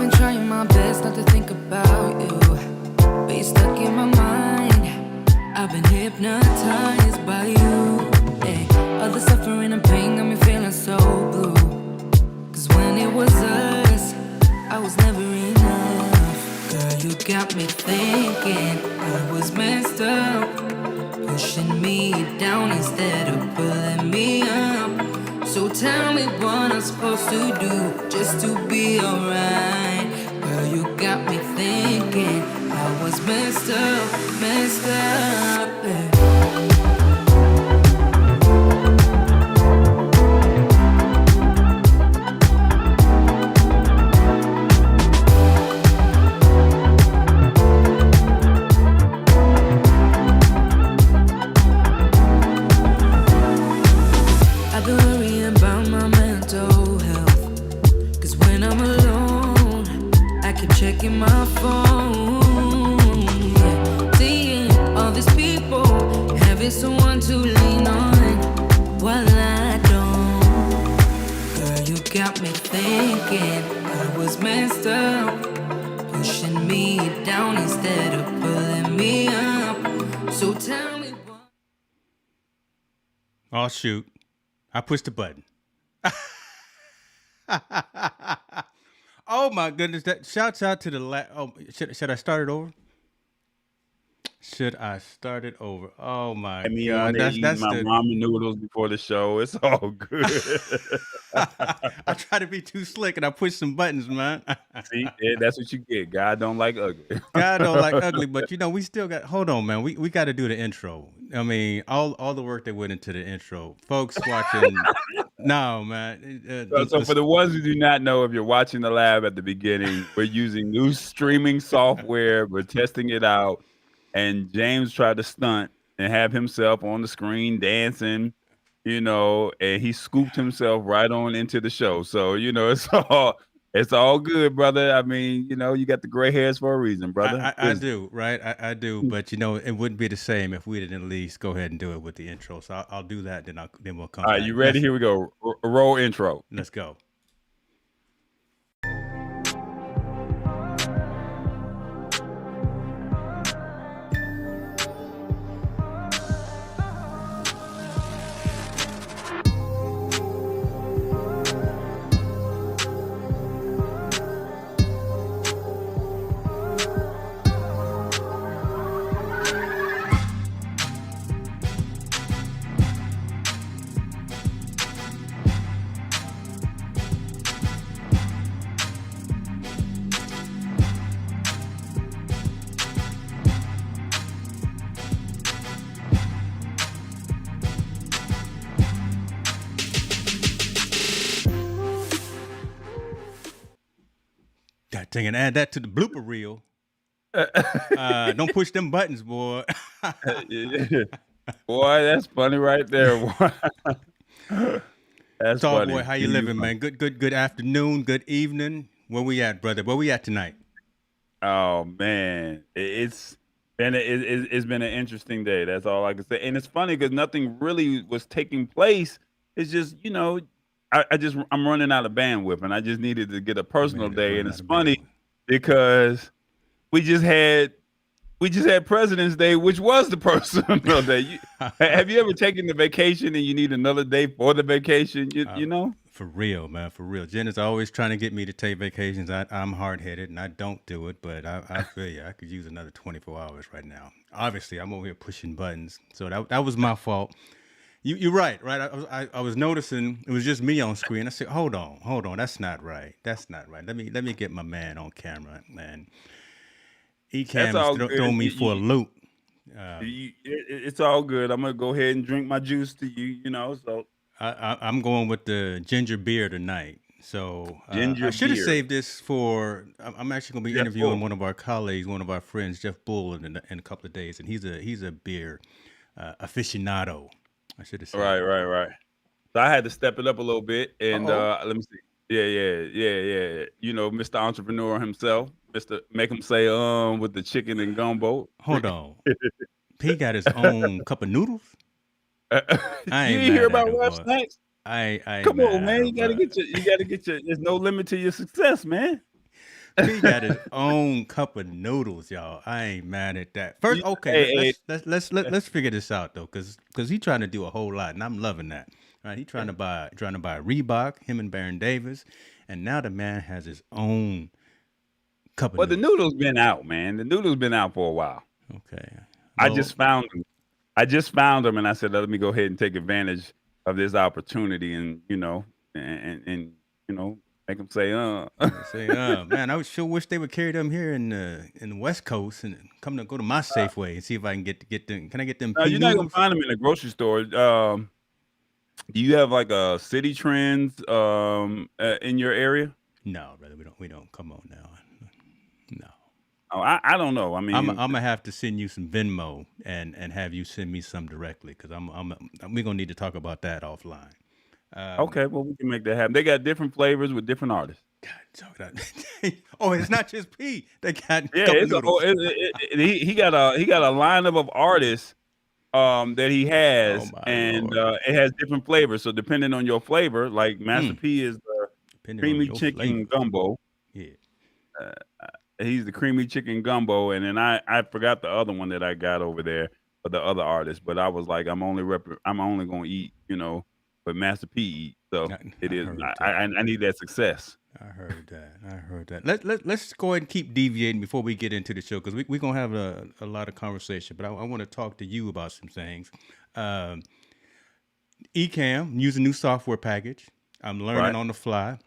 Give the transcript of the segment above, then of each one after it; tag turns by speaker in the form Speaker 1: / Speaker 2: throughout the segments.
Speaker 1: been trying my best not to think about you, but you're stuck in my mind. I've been hypnotized by you. Hey, all the suffering and pain got me feeling so blue. Cause when it was us, I was never enough. Girl, you got me thinking I was messed up, pushing me down instead of pulling me up. So tell me what I'm supposed to do just to be alright. Girl, you got me thinking I was messed up, yeah. I've been worrying about my mental health, cause when I'm alone, I keep checking my phone, yeah. Seeing all these people, having someone to lean on, while I don't. Girl, you got me thinking I was messed up, pushing me down instead of pulling me up. So tell me what.
Speaker 2: Oh, shoot. I pushed the button. Oh my goodness! That shouts out to the should I start it over? Should I start it over? Oh my God!
Speaker 3: That's my ramen noodles before the show. It's all good.
Speaker 2: I try to be too slick and I push some buttons, man.
Speaker 3: See, yeah, that's what you get. God don't like ugly.
Speaker 2: God don't like ugly, but we still got. Hold on, man. We got to do the intro. I mean, all the work that went into the intro, folks watching. No, man.
Speaker 3: So for the ones who do not know, if you're watching the lab at the beginning, we're using new streaming software. We're testing it out, and James tried to stunt and have himself on the screen dancing, and he scooped himself right on into the show. So it's all good, brother. I mean, you got the gray hairs for a reason, brother.
Speaker 2: I do, right? I do, but it wouldn't be the same if we didn't at least go ahead and do it with the intro. So I'll do that, then we'll come.
Speaker 3: All right, you ready? Here we go. Roll intro.
Speaker 2: Let's go. Dang, and add that to the blooper reel. Don't push them buttons, boy.
Speaker 3: Boy, that's funny right there. That's funny.
Speaker 2: Boy, how you living, man? Good afternoon, good evening. Where we at, brother? Where we at tonight?
Speaker 3: Oh man, it's been an interesting day. That's all I can say. And it's funny because nothing really was taking place. It's just I'm running out of bandwidth, and I just needed to get a personal day. And it's funny because we just had President's Day, which was the personal day. Have you ever taken the vacation and you need another day for the vacation? You know?
Speaker 2: For real, man, for real. Jen is always trying to get me to take vacations. I'm hard-headed and I don't do it, but I feel you. I could use another 24 hours right now. Obviously, I'm over here pushing buttons, so that was my fault. You're right. I was noticing it was just me on screen. I said, hold on, that's not right. Let me get my man on camera, man. Cam is throwing me for a loop.
Speaker 3: It's all good. I'm gonna go ahead and drink my juice to you. So
Speaker 2: I'm going with the ginger beer tonight. So I should have saved this for. I'm actually gonna be interviewing one of our colleagues, one of our friends, Jeff Bull, in a couple of days, and he's a beer aficionado. I should have said.
Speaker 3: Right. So I had to step it up a little bit, and let me see. Yeah. Mr. Entrepreneur himself, Mr. Make him say with the chicken and gumbo.
Speaker 2: Hold on. He got his own cup of noodles.
Speaker 3: You ain't hear about Web Snacks?
Speaker 2: I
Speaker 3: come on, man. You gotta get your. There's no limit to your success, man.
Speaker 2: P got his own cup of noodles, y'all. I ain't mad at that. First, okay,
Speaker 3: Hey,
Speaker 2: let's figure this out though, because he trying to do a whole lot, and I'm loving that. Right? He trying to buy Reebok, him and Baron Davis, and now the man has his own cup of
Speaker 3: well, the
Speaker 2: noodles.
Speaker 3: noodles been out, man. The noodles been out for a while.
Speaker 2: Okay.
Speaker 3: I
Speaker 2: Well,
Speaker 3: just found them. And I said, let me go ahead and take advantage of this opportunity, and and make them say,
Speaker 2: say, man, I sure wish they would carry them here in the West Coast and go to my Safeway and see if I can get them. Can I get them
Speaker 3: No,
Speaker 2: P
Speaker 3: you're not gonna
Speaker 2: noodles?
Speaker 3: find them in the grocery store. Do you have like a City Trends in your area?
Speaker 2: No, brother, we don't. Come on now. No.
Speaker 3: Oh, I don't know. I
Speaker 2: I'm
Speaker 3: mean,
Speaker 2: gonna have to send you some Venmo and have you send me some directly, because we're gonna need to talk about that offline.
Speaker 3: okay, well, we can make that happen. They got different flavors with different artists.
Speaker 2: God, oh, it's not just P. They got
Speaker 3: Yeah,
Speaker 2: cup
Speaker 3: it's
Speaker 2: noodles.
Speaker 3: he got a lineup of artists that he has,
Speaker 2: Oh my
Speaker 3: and
Speaker 2: Lord.
Speaker 3: it has different flavors. So depending on your flavor, like Master P is the
Speaker 2: Depending on
Speaker 3: creamy
Speaker 2: your
Speaker 3: chicken
Speaker 2: flavor.
Speaker 3: gumbo.
Speaker 2: Yeah.
Speaker 3: He's the creamy chicken gumbo, and then I forgot the other one that I got over there for the other artist, but I was like, I'm only gonna eat, what Master P eat. So it
Speaker 2: I
Speaker 3: is.
Speaker 2: heard
Speaker 3: I need that success.
Speaker 2: I heard that. Let's go ahead and keep deviating before we get into the show, because we're going to have a lot of conversation. But I want to talk to you about some things. Ecamm, use a new software package. I'm learning
Speaker 3: Right.
Speaker 2: on the fly.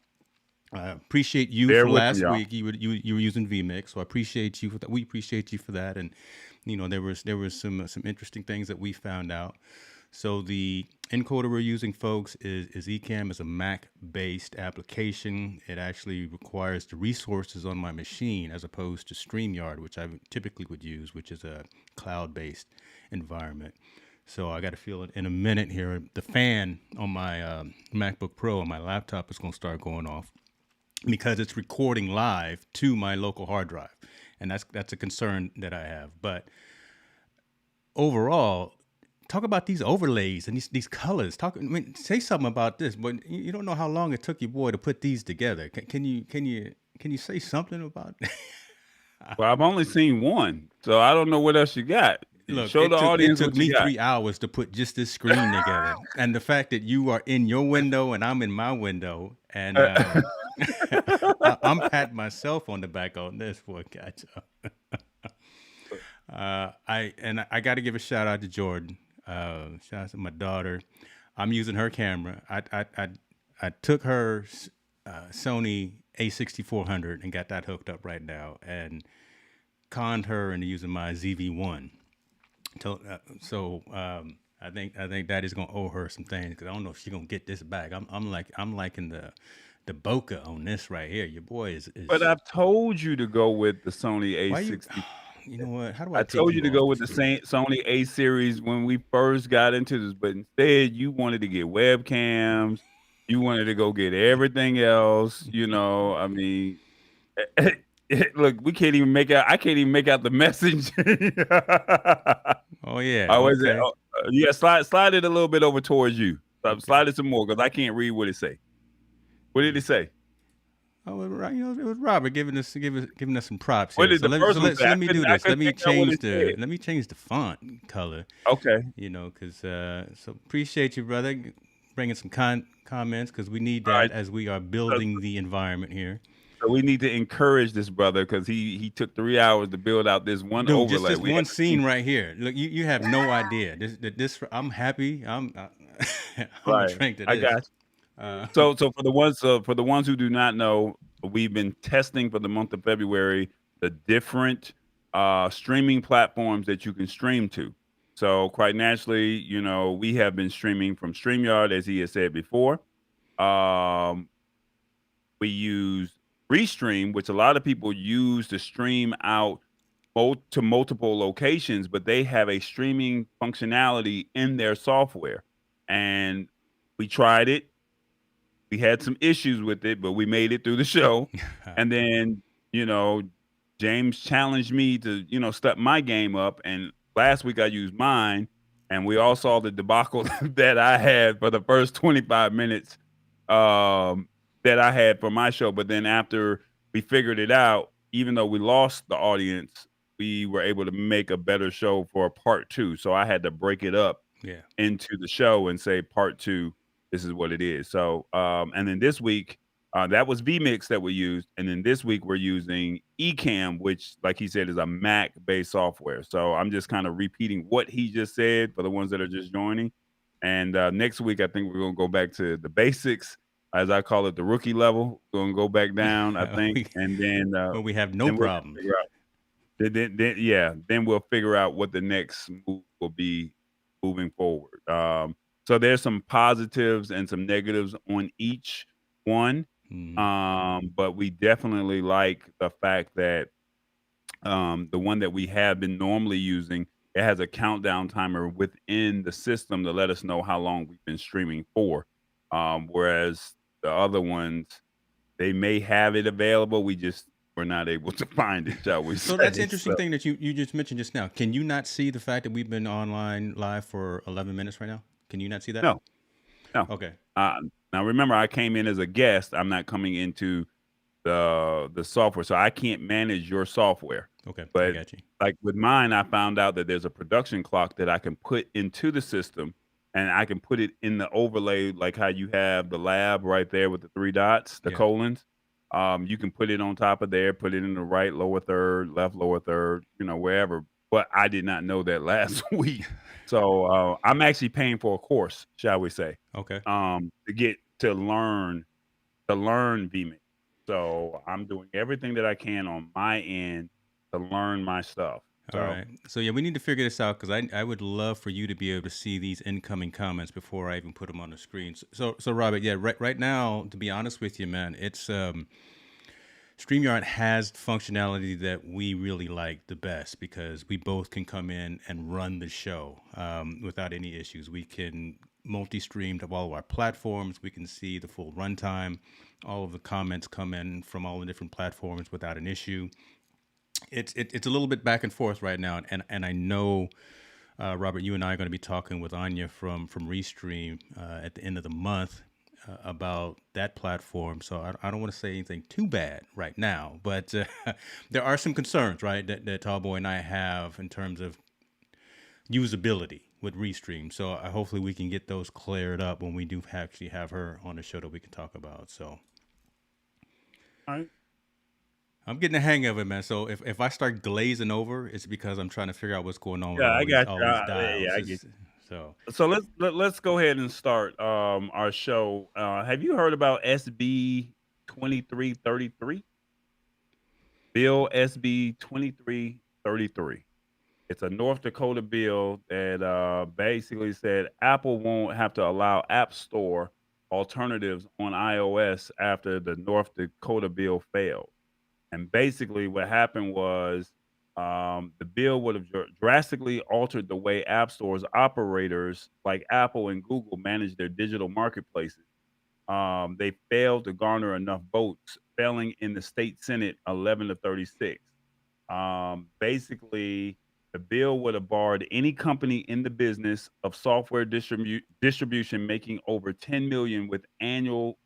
Speaker 2: I appreciate you
Speaker 3: Bear
Speaker 2: for
Speaker 3: with
Speaker 2: last
Speaker 3: me, y'all.
Speaker 2: week. You were using vMix, so I appreciate you for that. We appreciate you for that, and there was some interesting things that we found out. So the encoder we're using, folks, is Ecamm. Is a Mac-based application. It actually requires the resources on my machine as opposed to StreamYard, which I typically would use, which is a cloud-based environment. So I got to feel it in a minute here. The fan on my MacBook Pro on my laptop is going to start going off, because it's recording live to my local hard drive, and that's a concern that I have. But overall, talk about these overlays and these colors. Say something about this. But you don't know how long it took your boy to put these together. Can you say something about it?
Speaker 3: Well, I've only seen one, so I don't know what else you got.
Speaker 2: Look,
Speaker 3: Show the audience
Speaker 2: it took
Speaker 3: what you
Speaker 2: me
Speaker 3: got.
Speaker 2: 3 hours to put just this screen together, and the fact that you are in your window and I'm in my window, and I'm patting myself on the back on this for a catch up. I got to give a shout out to Jordan. Shout out to my daughter. I'm using her camera. I took her Sony A6400 and got that hooked up right now, and conned her into using my ZV-1. So I think that is gonna owe her some things, because I don't know if she's gonna get this back. I'm liking the bokeh on this right here. Your boy is.
Speaker 3: But I've told you to go with the Sony
Speaker 2: Why you?
Speaker 3: A60.
Speaker 2: You know what? How do I
Speaker 3: I
Speaker 2: take
Speaker 3: told you to
Speaker 2: off
Speaker 3: go with the
Speaker 2: screen?
Speaker 3: Sony A series when we first got into this, but instead you wanted to get webcams. You wanted to go get everything else. I mean, look, we can't even make out. I can't even make out the message.
Speaker 2: Oh yeah.
Speaker 3: Oh, is it?
Speaker 2: Okay.
Speaker 3: Yeah, slide it a little bit over towards you. Slide it some more, because I can't read what it say. What did it say?
Speaker 2: Oh, it was Robert giving us some props here.
Speaker 3: What did
Speaker 2: So
Speaker 3: the first one say?
Speaker 2: let me do
Speaker 3: I
Speaker 2: this. Let
Speaker 3: couldn't
Speaker 2: me
Speaker 3: make out what
Speaker 2: change
Speaker 3: it said.
Speaker 2: let me change the font color.
Speaker 3: Okay.
Speaker 2: Because so appreciate you, brother, bringing some comments, because we need that
Speaker 3: All right.
Speaker 2: as we are building the environment here.
Speaker 3: So we need to encourage this brother, because he took 3 hours to build out this one
Speaker 2: Dude,
Speaker 3: overlay.
Speaker 2: just this one scene right here. Look, you have no idea. This I'm happy. I'm gonna drink to this.
Speaker 3: I got you. So for the ones who do not know, we've been testing for the month of February the different streaming platforms that you can stream to. So quite naturally, we have been streaming from StreamYard, as he has said before. We use Restream, which a lot of people use to stream out to multiple locations, but they have a streaming functionality in their software. And we tried it. We had some issues with it, but we made it through the show. And then, James challenged me to, step my game up. And last week I used mine, and we all saw the debacle that I had for the first 25 minutes that I had for my show. But then after we figured it out. Even though we lost the audience, we were able to make a better show for part 2. So I had to break it up
Speaker 2: Yeah.
Speaker 3: into the show and say part 2, this is what it is. So and then this week, that was vMix that we used, and then this week we're using Ecamm, which, like he said, is a Mac-based software. So I'm just kind of repeating what he just said for the ones that are just joining. And next week, I think we're gonna go back to the basics, as I call it, the rookie level. We're gonna go back down, I think, and then
Speaker 2: But we have no
Speaker 3: then we'll
Speaker 2: problems.
Speaker 3: figure out. Then we'll figure out what the next move will be moving forward. So there's some positives and some negatives on each one. But we definitely like the fact that the one that we have been normally using, it has a countdown timer within the system to let us know how long we've been streaming for. Whereas the other ones, they may have it available. We're not able to find it, shall we say.
Speaker 2: So that's interesting thing that you just mentioned just now. Can you not see the fact that we've been online live for 11 minutes right now? Can you not see that?
Speaker 3: No.
Speaker 2: Okay.
Speaker 3: Now remember, I came in as a guest. I'm not coming into the software, so I can't manage your software.
Speaker 2: Okay. I
Speaker 3: But
Speaker 2: got you.
Speaker 3: like with mine, I found out that there's a production clock that I can put into the system, and I can put it in the overlay, like how you have the lab right there with the 3 dots, the
Speaker 2: Yeah.
Speaker 3: colons. You can put it on top of there, put it in the right lower third, left lower third, wherever. But I did not know that last week. So I'm actually paying for a course, shall we say,
Speaker 2: Okay.
Speaker 3: to get to learn vMix. So I'm doing everything that I can on my end to learn my stuff.
Speaker 2: All right. So yeah, we need to figure this out because I would love for you to be able to see these incoming comments before I even put them on the screen. So Robert, yeah, right now, to be honest with you, man, it's StreamYard has functionality that we really like the best because we both can come in and run the show without any issues. We can multi-stream to all of our platforms. We can see the full runtime. All of the comments come in from all the different platforms without an issue. It's a little bit back and forth right now, and I know, Robert, you and I are going to be talking with Anya from Restream at the end of the month about that platform. So I don't want to say anything too bad right now, but there are some concerns, right, that Tallboy and I have in terms of usability with Restream. So hopefully we can get those cleared up when we do actually have her on the show that we can talk about. So.
Speaker 3: All right.
Speaker 2: I'm getting the hang of it, man. So if I start glazing over, it's because I'm trying to figure out what's going on with
Speaker 3: Yeah,
Speaker 2: all
Speaker 3: I
Speaker 2: these,
Speaker 3: got
Speaker 2: all
Speaker 3: you.
Speaker 2: these
Speaker 3: Yeah,
Speaker 2: dials.
Speaker 3: I get you.
Speaker 2: So
Speaker 3: Let's go ahead and start our show. Have you heard about SB 2333? Bill SB 2333. It's a North Dakota bill that basically said Apple won't have to allow App Store alternatives on iOS after the North Dakota bill failed. And basically, what happened was the bill would have drastically altered the way app stores operators like Apple and Google manage their digital marketplaces. They failed to garner enough votes, failing in the state Senate 11 to 36. Basically, the bill would have barred any company in the business of software distribution making over 10 million with annual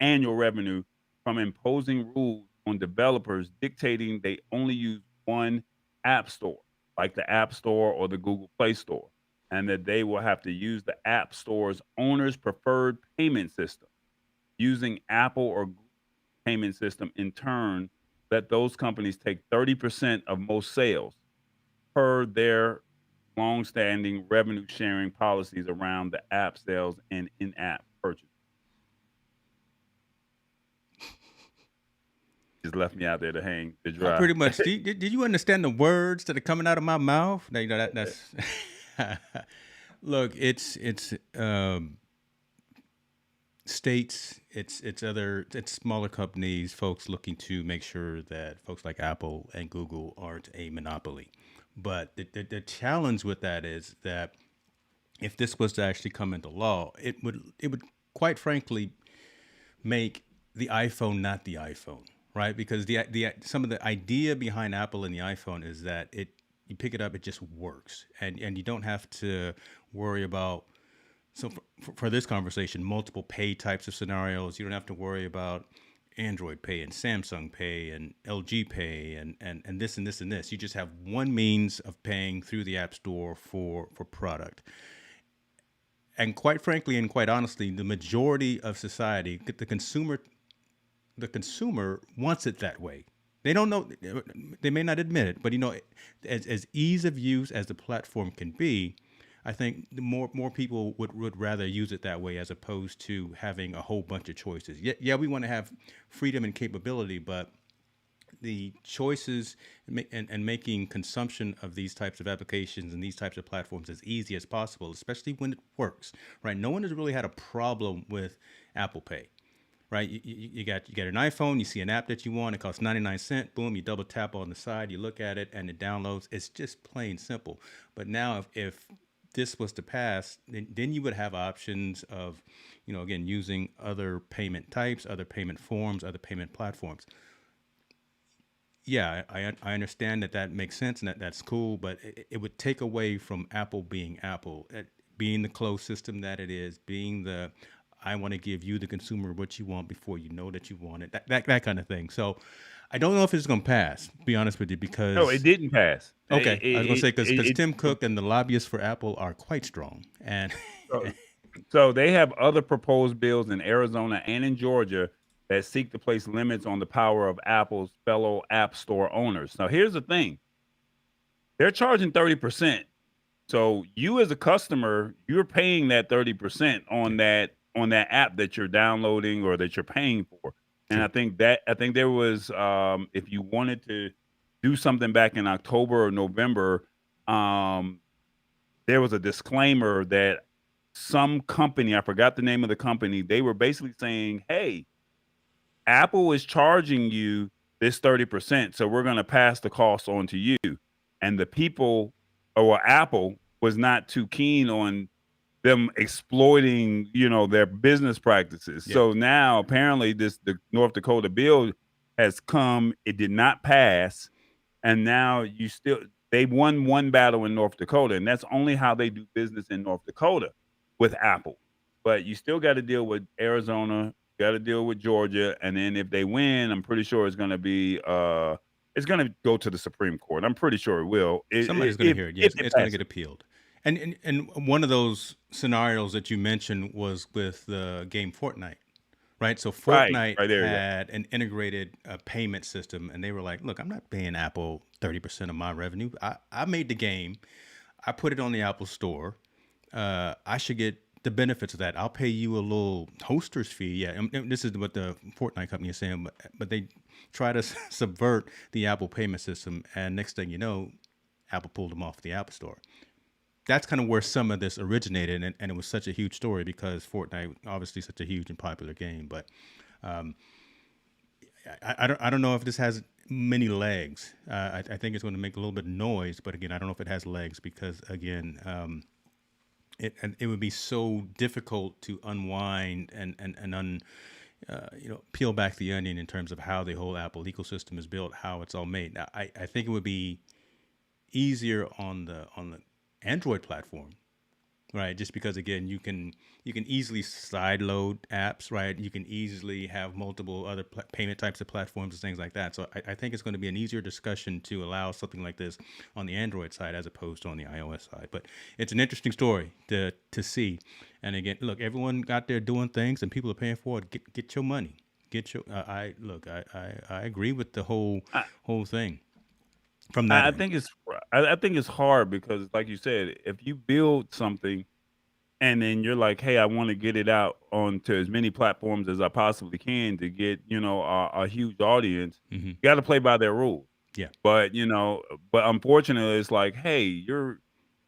Speaker 3: revenue from imposing rules on developers dictating they only use one app store, like the App Store or the Google Play Store, and that they will have to use the App Store's owner's preferred payment system. Using Apple or Google payment system in turn, let those companies take 30% of most sales per their long-standing revenue sharing policies around the app sales and in-app purchase. Just left me out there to hang to dry.
Speaker 2: pretty much. Did you understand the words that are coming out of my mouth? Now, that's look. It's states. It's smaller companies, folks looking to make sure that folks like Apple and Google aren't a monopoly. But the challenge with that is that if this was to actually come into law, it would quite frankly make the iPhone not the iPhone, right? Because the some of the idea behind Apple and the iPhone is that you pick it up, it just works, and you don't have to worry about. So for this conversation, multiple pay types of scenarios. You don't have to worry about Android Pay and Samsung Pay and LG Pay and this and this and this. You just have one means of paying through the App Store for product. And quite frankly and quite honestly, the majority of society, the consumer wants it that way. They don't know, they may not admit it, but as ease of use as the platform can be, I think the more people would rather use it that way as opposed to having a whole bunch of choices. Yeah, we want to have freedom and capability, but the choices and making consumption of these types of applications and these types of platforms as easy as possible, especially when it works, right? No one has really had a problem with Apple Pay, right? You got an iPhone, you see an app that you want, it costs 99 cents, boom, you double tap on the side, you look at it, and it downloads. It's just plain simple. But now if this was to pass, then you would have options of, again, using other payment types, other payment forms, other payment platforms. Yeah, I understand that makes sense and that's cool, but it would take away from Apple being Apple, being the closed system that it is, being I want to give you, the consumer, what you want before you know that you want it, that kind of thing. So I don't know if it's going to pass, to be honest with you, because...
Speaker 3: No, it didn't pass.
Speaker 2: Okay, I was going to say, because Tim Cook and the lobbyists for Apple are quite strong. And
Speaker 3: so they have other proposed bills in Arizona and in Georgia that seek to place limits on the power of Apple's fellow App Store owners. Now, here's the thing. They're charging 30%. So you as a customer, you're paying that 30% on that app that you're downloading or that you're paying for. And I think there was, if you wanted to do something back in October or November, there was a disclaimer that some company, I forgot the name of the company, they were basically saying, hey, Apple is charging you this 30%, so we're going to pass the cost on to you. And the people, or Apple, was not too keen on them exploiting, their business practices. Yeah. So now apparently the North Dakota bill has come. It did not pass, and now they won one battle in North Dakota, and that's only how they do business in North Dakota with Apple. But you still got to deal with Arizona, got to deal with Georgia, and then if they win, I'm pretty sure it's going to be it's going to go to the Supreme Court. I'm pretty sure it will.
Speaker 2: Somebody's going to hear it. Yes, it's going to get appealed. And one of those scenarios that you mentioned was with the game Fortnite, right? So Fortnite had an integrated payment system, and they were like, look, I'm not paying Apple 30% of my revenue. I made the game. I put it on the Apple Store. I should get the benefits of that. I'll pay you a little hoster's fee. Yeah, and this is what the Fortnite company is saying, but they try to subvert the Apple payment system, and next thing you know, Apple pulled them off the App Store. That's kind of where some of this originated, and it was such a huge story because Fortnite, obviously, such a huge and popular game. But I don't know if this has many legs. I think it's going to make a little bit of noise, but again, I don't know if it has legs because again, it would be so difficult to unwind and peel back the onion in terms of how the whole Apple ecosystem is built, how it's all made. Now, I think it would be easier on the Android platform, right? Just because again, you can easily sideload apps, right? You can easily have multiple other payment types of platforms and things like that. So I think it's going to be an easier discussion to allow something like this on the Android side as opposed to on the iOS side. But it's an interesting story to see. And again, look, everyone got there doing things, and people are paying for it. Get your money. I agree with the whole thing. From that,
Speaker 3: I think it's hard because, like you said, if you build something and then you're like, hey, I want to get it out onto as many platforms as I possibly can to get, a huge audience, you got to play by their rules.
Speaker 2: Yeah.
Speaker 3: But unfortunately, it's like, hey, you're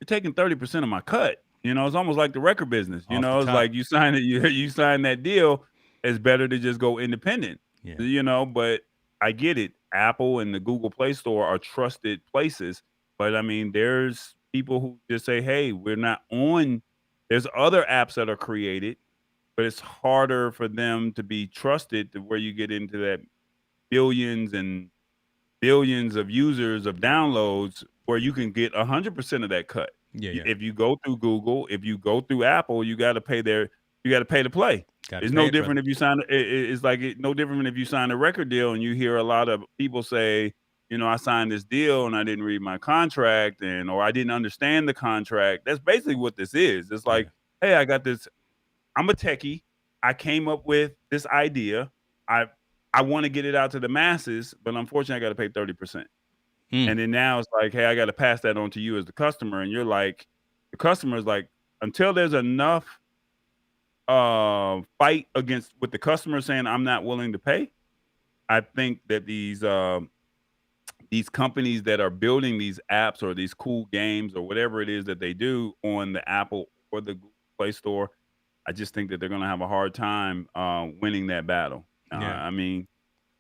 Speaker 3: taking 30% of my cut. It's almost like the record business. It's like you sign it, you sign that deal. It's better to just go independent.
Speaker 2: Yeah.
Speaker 3: But I get it. Apple and the Google Play Store are trusted places, but I mean, there's people who just say, hey, we're not on. There's other apps that are created, but it's harder for them to be trusted to where you get into that billions and billions of users of downloads where you can get 100% of that cut.
Speaker 2: Yeah.
Speaker 3: If you go through Google, if you go through Apple, you got to pay to play.
Speaker 2: Gotta
Speaker 3: It's
Speaker 2: pay
Speaker 3: no
Speaker 2: it, brother.
Speaker 3: different if you sign. It's like no different if you sign a record deal and you hear a lot of people say, I signed this deal and I didn't read my contract or I didn't understand the contract. That's basically what this is. It's like, hey, I got this. I'm a techie. I came up with this idea. I want to get it out to the masses, but unfortunately, I got to pay 30%. And then now it's like, hey, I got to pass that on to you as the customer, and you're like, the customer is like, until there's enough fight against with the customer saying I'm not willing to pay. I think that these companies that are building these apps or these cool games or whatever it is that they do on the Apple or the Google Play Store, I just think that they're going to have a hard time winning that battle. I mean,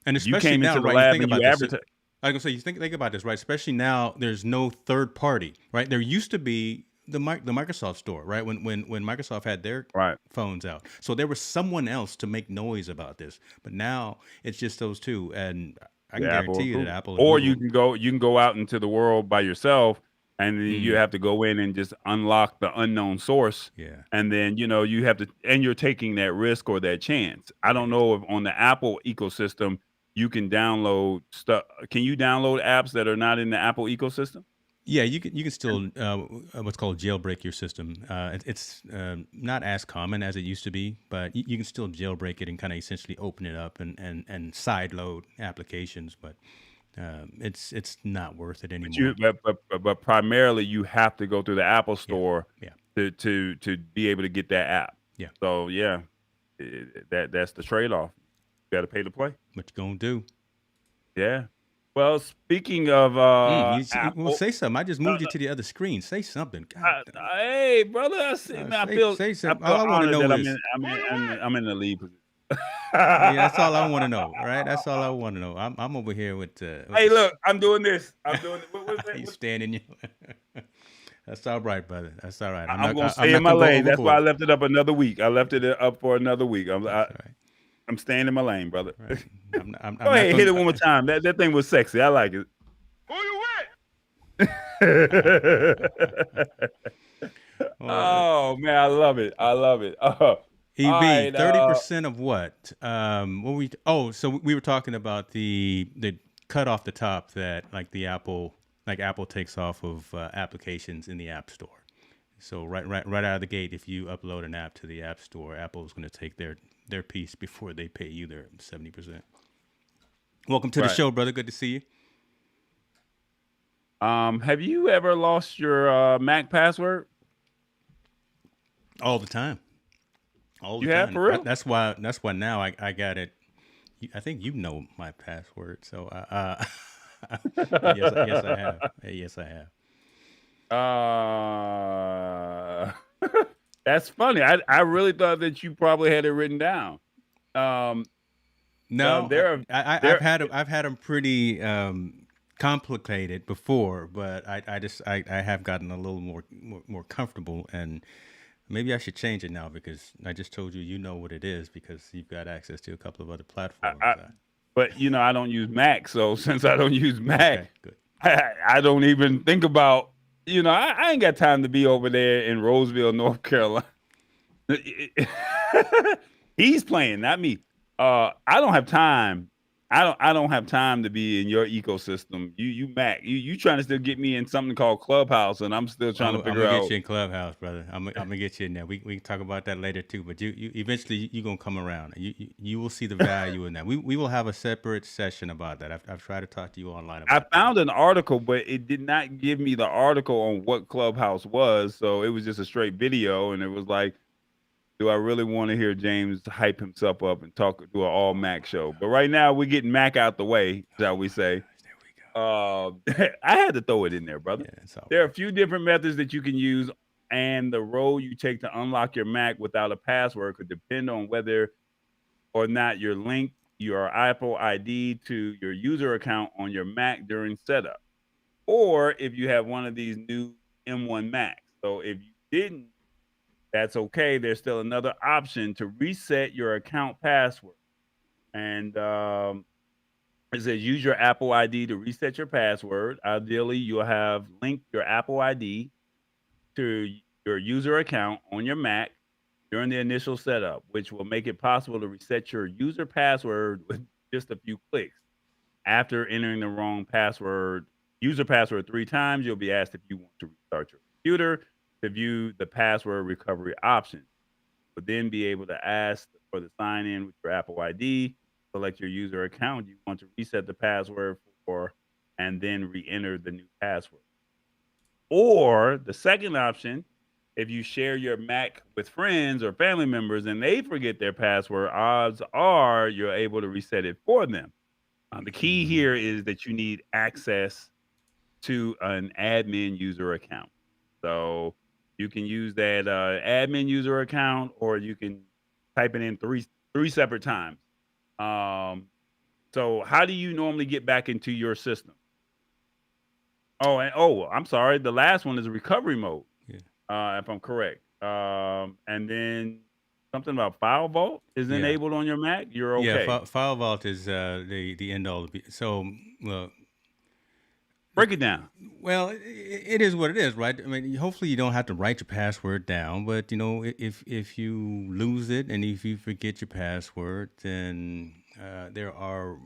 Speaker 2: and
Speaker 3: you
Speaker 2: especially
Speaker 3: came
Speaker 2: now,
Speaker 3: into the
Speaker 2: right?
Speaker 3: lab
Speaker 2: You think
Speaker 3: and you
Speaker 2: about this.
Speaker 3: advertise.
Speaker 2: I was gonna say, you think about this, right? Especially now, there's no third party, right? There used to be the Microsoft store, right? When Microsoft had their phones out, so there was someone else to make noise about this. But now it's just those two, and I can guarantee you that Apple
Speaker 3: or
Speaker 2: Google,
Speaker 3: you can go out into the world by yourself, and then you have to go in and just unlock the unknown source. And then you have to, and you're taking that risk or that chance. I don't know if on the Apple ecosystem you can download stuff. Can you download apps that are not in the Apple ecosystem?
Speaker 2: Yeah, you can still what's called jailbreak your system. It's not as common as it used to be, but you can still jailbreak it and kind of essentially open it up and side load applications. But it's not worth it anymore.
Speaker 3: But primarily you have to go through the Apple store to be able to get that app.
Speaker 2: Yeah.
Speaker 3: So that's the trade-off. You got to pay to play.
Speaker 2: What you gonna do?
Speaker 3: Yeah. Well, speaking of Apple,
Speaker 2: well, say something. I just moved you to the other screen. Say something. God,
Speaker 3: hey, brother, I feel
Speaker 2: say something.
Speaker 3: I
Speaker 2: All I want to know is
Speaker 3: I'm in the lead position.
Speaker 2: yeah, that's all I want to know, right? That's all I want to know. I'm over here with.
Speaker 3: Hey, look, I'm doing this. I'm doing it. What is that?
Speaker 2: You standing? That's all right, brother. That's all right.
Speaker 3: I'm gonna stay in my lane. That's why I left it up another week. I left it up for another week. I'm staying in my lane, brother.
Speaker 2: Right. I'm
Speaker 3: Go ahead, hit it one more time. That thing was sexy. I like it. Who you with? Oh man, I love it. I love it.
Speaker 2: EB, 30% of what? So we were talking about the cut off the top that Apple takes off of applications in the App Store. So right out of the gate, if you upload an app to the App Store, Apple's going to take their piece before they pay you their 70%. Welcome to the show, brother. Good to see you.
Speaker 3: Have you ever lost your Mac password?
Speaker 2: All the time. All the
Speaker 3: time. You have, for real?
Speaker 2: That's why now I got it. I think you know my password. So yes, I have. Yes, I
Speaker 3: have. That's funny. I really thought that you probably had it written down.
Speaker 2: No, I've had them pretty complicated before, but I have gotten a little more comfortable, and maybe I should change it now because I just told you know what it is because you've got access to a couple of other platforms.
Speaker 3: But I don't use Mac, so since I don't use Mac,
Speaker 2: good.
Speaker 3: I don't even think about. I ain't got time to be over there in Roseville, North Carolina. He's playing, not me. I don't have time. I don't have time to be in your ecosystem. You Mac, you trying to still get me in something called Clubhouse, and I'm still trying to figure out.
Speaker 2: I'm gonna get you in Clubhouse, brother. I'm gonna get you in there. We can talk about that later too. But you eventually you're gonna come around. You will see the value in that. We will have a separate session about that. I've tried to talk to you online about
Speaker 3: I found an article, but it did not give me the article on what Clubhouse was. So it was just a straight video, and it was like, do I really want to hear James hype himself up and do an all Mac show? But right now we're getting Mac out the way, shall we say.
Speaker 2: There we go.
Speaker 3: I had to throw it in there, brother.
Speaker 2: Yeah,
Speaker 3: there are a few different methods that you can use, and the road you take to unlock your Mac without a password could depend on whether or not you're linked your Apple ID to your user account on your Mac during setup, or if you have one of these new M1 Macs. So if you didn't, that's okay. There's still another option to reset your account password. And it says use your Apple ID to reset your password. Ideally, you'll have linked your Apple ID to your user account on your Mac during the initial setup, which will make it possible to reset your user password with just a few clicks. After entering the wrong user password 3 times, you'll be asked if you want to restart your computer to view the password recovery options. You'll then be able to ask for the sign in with your Apple ID, select your user account you want to reset the password for, and then re-enter the new password. Or the second option, if you share your Mac with friends or family members and they forget their password, odds are you're able to reset it for them. The key here is that you need access to an admin user account. So you can use that admin user account, or you can type it in three separate times. So how do you normally get back into your system? I'm sorry. The last one is recovery mode,
Speaker 2: Yeah.
Speaker 3: if I'm correct. And then something about File Vault is
Speaker 2: Yeah.
Speaker 3: enabled on your Mac. You're
Speaker 2: Yeah.
Speaker 3: okay.
Speaker 2: File Vault is the end all. So, well,
Speaker 3: Break it down.
Speaker 2: well, it is what it is, right? I mean, hopefully you don't have to write your password down, but if you lose it and if you forget your password, then there are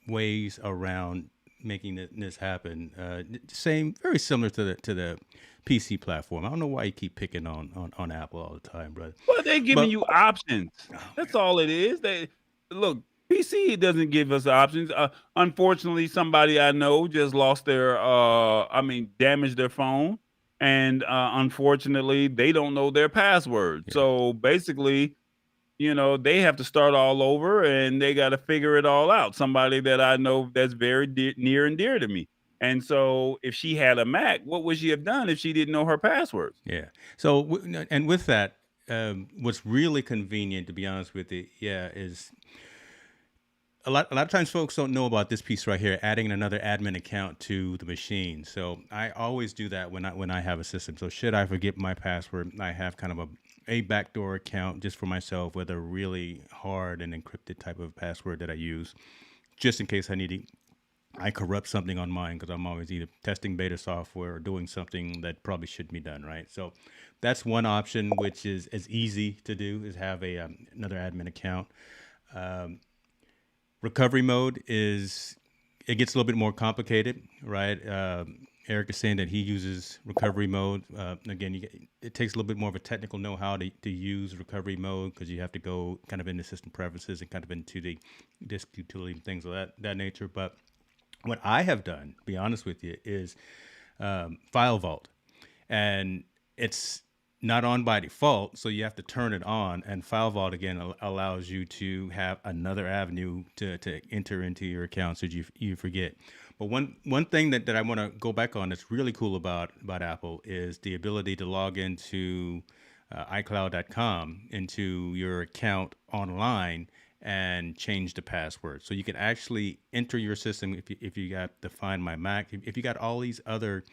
Speaker 2: ways around making this happen. Very similar to the PC platform. I don't know why you keep picking on Apple all the time, brother.
Speaker 3: Well, they're giving
Speaker 2: But
Speaker 3: you options. That's all it is. They look, PC doesn't give us options. Unfortunately, somebody I know just lost damaged their phone, and unfortunately, they don't know their password.
Speaker 2: yeah,
Speaker 3: So basically, they have to start all over, and they got to figure it all out. Somebody that I know that's very near and dear to me. And so, if she had a Mac, what would she have done if she didn't know her passwords?
Speaker 2: yeah. So and with that, what's really convenient, to be honest with you, is a lot of times folks don't know about this piece right here, adding another admin account to the machine. So I always do that when I have a system. So should I forget my password, I have kind of a backdoor account just for myself with a really hard and encrypted type of password that I use, just in case I corrupt something on mine, because I'm always either testing beta software or doing something that probably shouldn't be done, right? So that's one option, which is as easy to do, is have another admin account. Recovery mode it gets a little bit more complicated, right? Eric is saying that he uses recovery mode. Again, it takes a little bit more of a technical know-how to use recovery mode, because you have to go kind of into system preferences and kind of into the disk utility and things of that nature. But what I have done, to be honest with you, is File Vault, and it's not on by default, so you have to turn it on. And File Vault again allows you to have another avenue to enter into your account so you forget. But one thing that I want to go back on that's really cool about Apple is the ability to log into iCloud.com into your account online and change the password. So you can actually enter your system if you got the Find My Mac, if you got all these other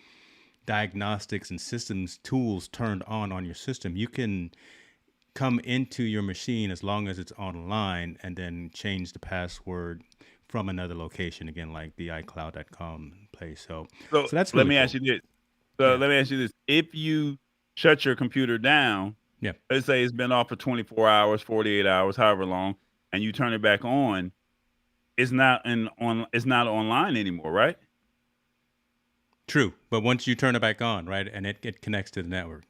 Speaker 2: diagnostics and systems tools turned on your system, you can come into your machine as long as it's online and then change the password from another location, again, like the iCloud.com place. So that's really
Speaker 3: let me
Speaker 2: cool.
Speaker 3: ask you this.
Speaker 2: Yeah.
Speaker 3: Let me ask you this. If you shut your computer down,
Speaker 2: Yeah.
Speaker 3: let's say it's been off for 24 hours, 48 hours, however long, and you turn it back on, it's not online anymore, right?
Speaker 2: True. But once you turn it back on, right, and it connects to the network,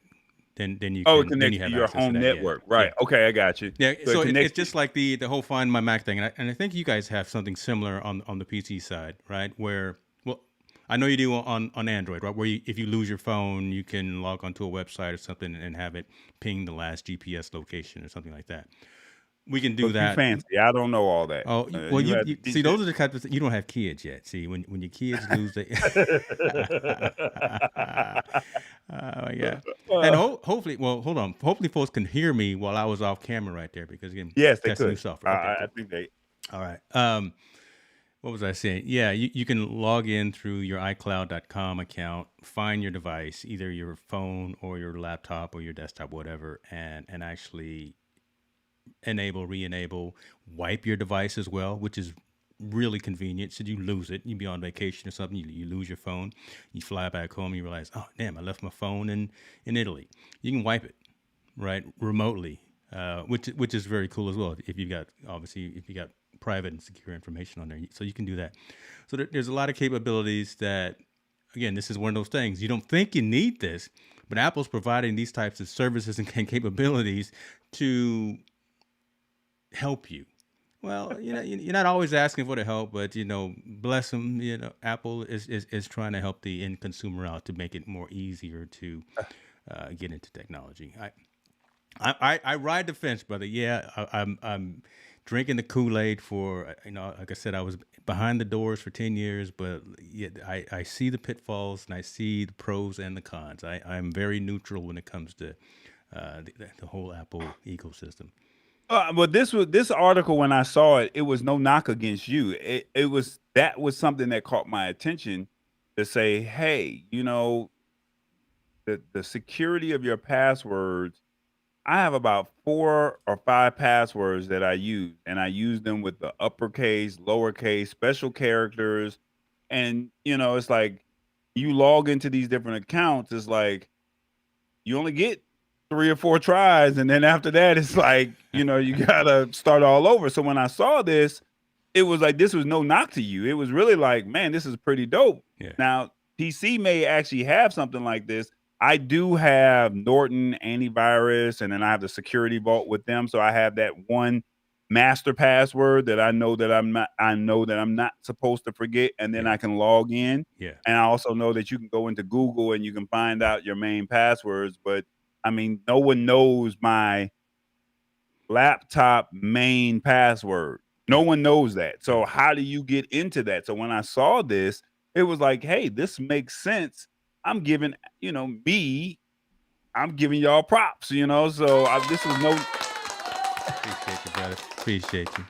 Speaker 2: then you
Speaker 3: It
Speaker 2: can
Speaker 3: connects
Speaker 2: have
Speaker 3: to your
Speaker 2: access to
Speaker 3: home
Speaker 2: that. Yeah.
Speaker 3: network, right?
Speaker 2: Yeah.
Speaker 3: Okay, I got you.
Speaker 2: Yeah, so
Speaker 3: it
Speaker 2: it's
Speaker 3: connects.
Speaker 2: just like the whole Find My Mac thing, and I think you guys have something similar on the PC side, right? Where, well, I know you do on Android, right? Where if you lose your phone, you can log onto a website or something and have it ping the last GPS location or something like that. We can do
Speaker 3: Look, you
Speaker 2: that.
Speaker 3: fancy. I don't know all that.
Speaker 2: Oh, well,
Speaker 3: You
Speaker 2: you
Speaker 3: have to teach
Speaker 2: see,
Speaker 3: that.
Speaker 2: those are the types of you don't have kids yet. See, when your kids lose the, oh my God. And hopefully, well, hold on. Hopefully, folks can hear me while I was off camera right there, because again,
Speaker 3: Yes, they
Speaker 2: testing new
Speaker 3: could.
Speaker 2: software. Okay,
Speaker 3: I
Speaker 2: cool.
Speaker 3: think they.
Speaker 2: All right. What was I saying? Yeah, you can log in through your iCloud.com account, find your device, either your phone or your laptop or your desktop, whatever, and actually enable, re-enable, wipe your device as well, which is really convenient. Should you lose it, you be on vacation or something, you lose your phone, you fly back home, you realize, oh damn, I left my phone in Italy. You can wipe it, right, remotely. which is very cool as well. If you got private and secure information on there, so you can do that. So there's a lot of capabilities that, again, this is one of those things you don't think you need this, but Apple's providing these types of services and capabilities to help you. Well, you're not always asking for the help, but bless them. Apple is trying to help the end consumer out to make it more easier to get into technology. I ride the fence, brother. Yeah, I'm drinking the Kool-Aid for, like I said, I was behind the doors for 10 years, but yeah, I see the pitfalls and I see the pros and the cons. I'm very neutral when it comes to the whole Apple ecosystem.
Speaker 3: But this article, when I saw it, it was no knock against you. That was something that caught my attention to say, hey, the security of your passwords. I have about 4 or 5 passwords that I use, and I use them with the uppercase, lowercase, special characters, and it's like you log into these different accounts. It's like you only get 3 or 4 tries, and then after that, it's like you gotta start all over. So when I saw this, it was like this was no knock to you. It was really like, man, this is pretty dope.
Speaker 2: Yeah.
Speaker 3: Now, PC may actually have something like this. I do have Norton antivirus, and then I have the security vault with them. So I have that one master password that I know that I'm not supposed to forget, and then
Speaker 2: Yeah.
Speaker 3: I can log in.
Speaker 2: Yeah.
Speaker 3: And I also know that you can go into Google and you can find out your main passwords. But I mean, no one knows my laptop main password. No one knows that. So how do you get into that? So when I saw this, it was like, hey, this makes sense. I'm giving, I'm giving y'all props, So this was no.
Speaker 2: Appreciate you, brother. Appreciate you.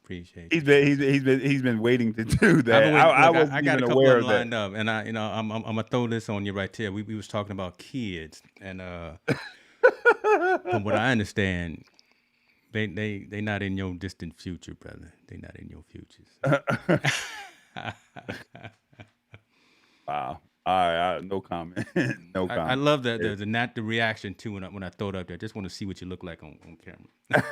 Speaker 2: Appreciate you.
Speaker 3: He's been waiting to do that.
Speaker 2: I got a couple of them lined up, and I'm gonna throw this on you right here. We was talking about kids, and from what I understand, they not in your distant future, brother. They not in your future. So.
Speaker 3: Wow. All right, no comment. No comment.
Speaker 2: I love that the reaction too when I throw it up there. Just want to see what you look like on camera.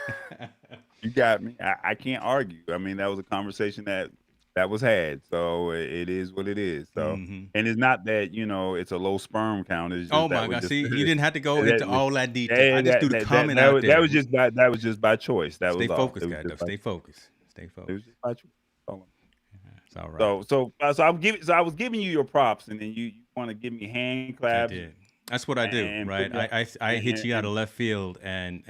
Speaker 3: You got me. I can't argue. I mean, that was a conversation that was had. So it is what it is. So and it's not that it's a low sperm count. It's just
Speaker 2: Oh my God! See, you didn't have to go into all that detail. I just threw the comment out there.
Speaker 3: That was just by choice. That was
Speaker 2: Stay
Speaker 3: all.
Speaker 2: focused, guys. Stay focused. Stay focused.
Speaker 3: It was just by choice.
Speaker 2: It's all right.
Speaker 3: So I was giving you your props, and then you want to give me hand claps.
Speaker 2: I did. That's what I do, right? I hit you out of left field, and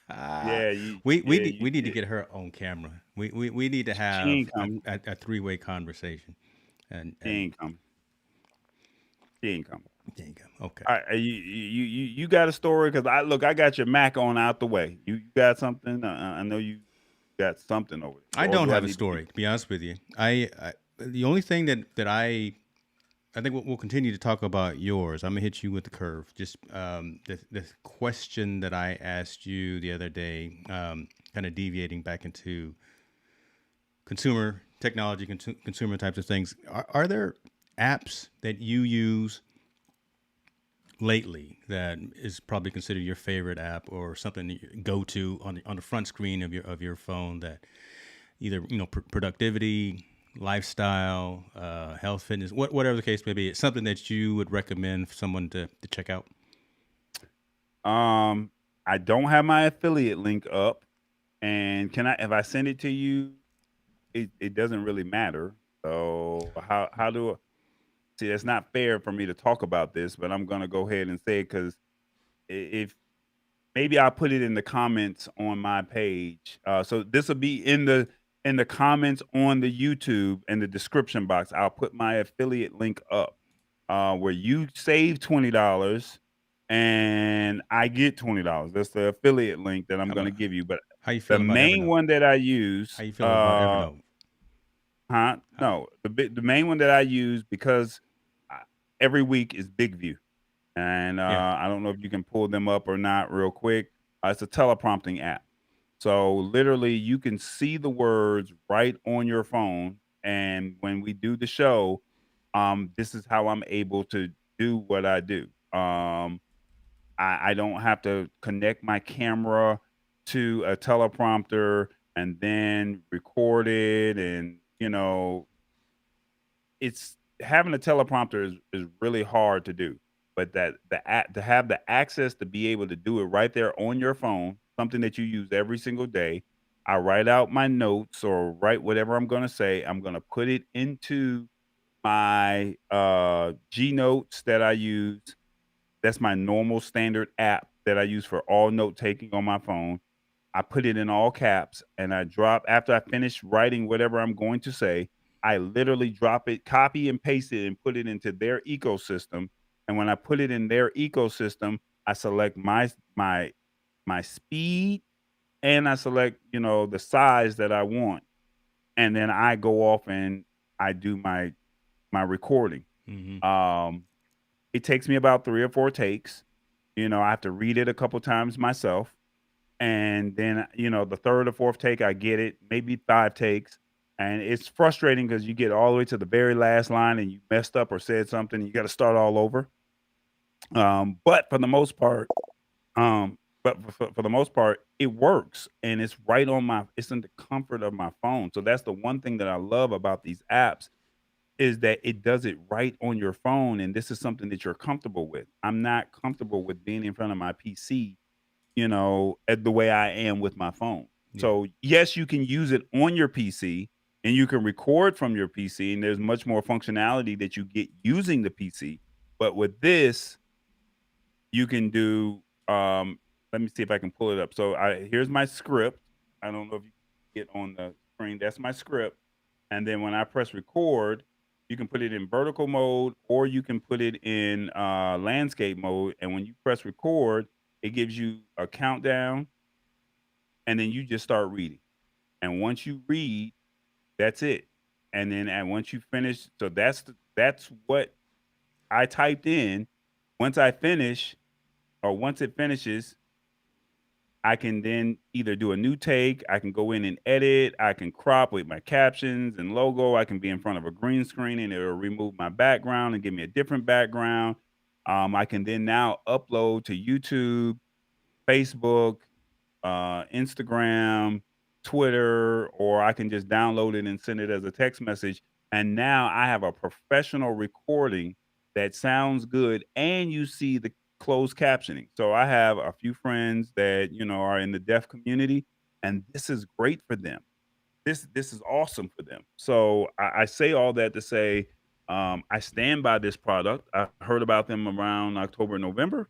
Speaker 3: yeah,
Speaker 2: we need to get her on camera. We need to have a 3-way conversation. And
Speaker 3: she ain't coming. She ain't coming.
Speaker 2: Okay.
Speaker 3: All right, you got a story? Because I got your Mac on out the way. You got something? I know you got something over there.
Speaker 2: I don't have a story, to be honest with you. The only thing that I think we'll continue to talk about yours. I'm gonna hit you with the curve. Just the question that I asked you the other day, kind of deviating back into consumer technology, consumer types of things. Are there apps that you use lately that is probably considered your favorite app, or something that you go to on the front screen of your phone that either productivity, lifestyle, health, fitness, whatever the case may be, it's something that you would recommend for someone to check out?
Speaker 3: I don't have my affiliate link up, and if I send it to you, it doesn't really matter. So how do I see? That's not fair for me to talk about this, but I'm gonna go ahead and say it, because if maybe I'll put it in the comments on my page. So this will be in the comments on the YouTube, in the description box. I'll put my affiliate link up, where you save $20 and I get $20. That's the affiliate link that I'm going to give you. But
Speaker 2: how you feel
Speaker 3: the
Speaker 2: about
Speaker 3: main
Speaker 2: Evernote?
Speaker 3: one that I use,
Speaker 2: How you feel about Evernote?
Speaker 3: No, the main one that I use, because every week, is BigVu. And I don't know if you can pull them up or not real quick. It's a teleprompting app. So literally you can see the words right on your phone. And when we do the show, this is how I'm able to do what I do. I don't have to connect my camera to a teleprompter and then record it, and it's having a teleprompter is really hard to do, but to have the access to be able to do it right there on your phone, something that you use every single day. I write out my notes or write whatever I'm going to say. I'm going to put it into my G notes that I use. That's my normal standard app that I use for all note taking on my phone. I put it in all caps and I drop after I finish writing whatever I'm going to say. I literally drop it, copy and paste it, and put it into their ecosystem. And when I put it in their ecosystem, I select my speed, and I select the size that I want, and then I go off and I do my recording.
Speaker 2: Hmm.
Speaker 3: Um, it takes me about 3 or 4 takes. I have to read it a couple times myself, and then the third or fourth take I get it, maybe 5 takes. And it's frustrating because you get all the way to the very last line and you messed up or said something, you got to start all over. But for the most part, for the most part, it works, and it's in the comfort of my phone. So that's the one thing that I love about these apps, is that it does it right on your phone, and this is something that you're comfortable with. I'm not comfortable with being in front of my PC, at the way I am with my phone.
Speaker 2: Yeah.
Speaker 3: So, yes, you can use it on your PC and you can record from your PC, and there's much more functionality that you get using the PC. But with this, you can do let me see if I can pull it up. So here's my script. I don't know if you can get on the screen. That's my script. And then when I press record, you can put it in vertical mode or you can put it in landscape mode. And when you press record, it gives you a countdown, and then you just start reading. And once you read, that's it. And once you finish, so that's what I typed in. Once I finish, or once it finishes, I can then either do a new take, I can go in and edit, I can crop with my captions and logo, I can be in front of a green screen and it'll remove my background and give me a different background. I can then now upload to YouTube, Facebook, Instagram, Twitter, or I can just download it and send it as a text message. And now I have a professional recording that sounds good, and you see the closed captioning. So I have a few friends that are in the deaf community, and this is great for them. This is awesome for them. So I say all that to say, I stand by this product. I heard about them around October, November,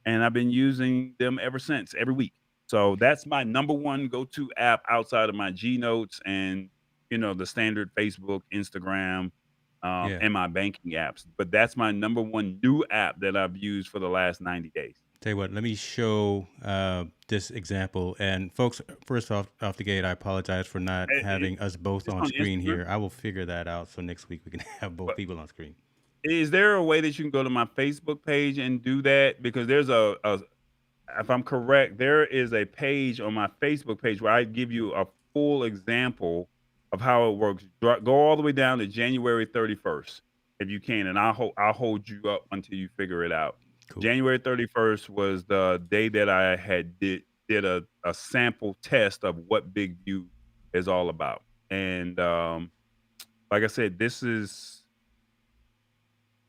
Speaker 3: and I've been using them ever since, every week. So that's my number one go-to app outside of my G Notes and the standard Facebook, Instagram,
Speaker 2: Yeah.
Speaker 3: and my banking apps. But that's my number one new app that I've used for the last 90 days.
Speaker 2: Tell you what, let me show this example. And folks, first off the gate, I apologize for not having us both
Speaker 3: It's
Speaker 2: on
Speaker 3: on
Speaker 2: screen
Speaker 3: Instagram.
Speaker 2: here. I will figure that out so next week we can have both
Speaker 3: But
Speaker 2: people on screen.
Speaker 3: is there a way that you can go to my Facebook page and do that? Because there's if I'm correct, there is a page on my Facebook page where I give you a full example of how it works. Go all the way down to January 31st, if you can, and I'll hold you up until you figure it out.
Speaker 2: Cool.
Speaker 3: January 31st was the day that I had did a sample test of what BigVu is all about. And like I said, this is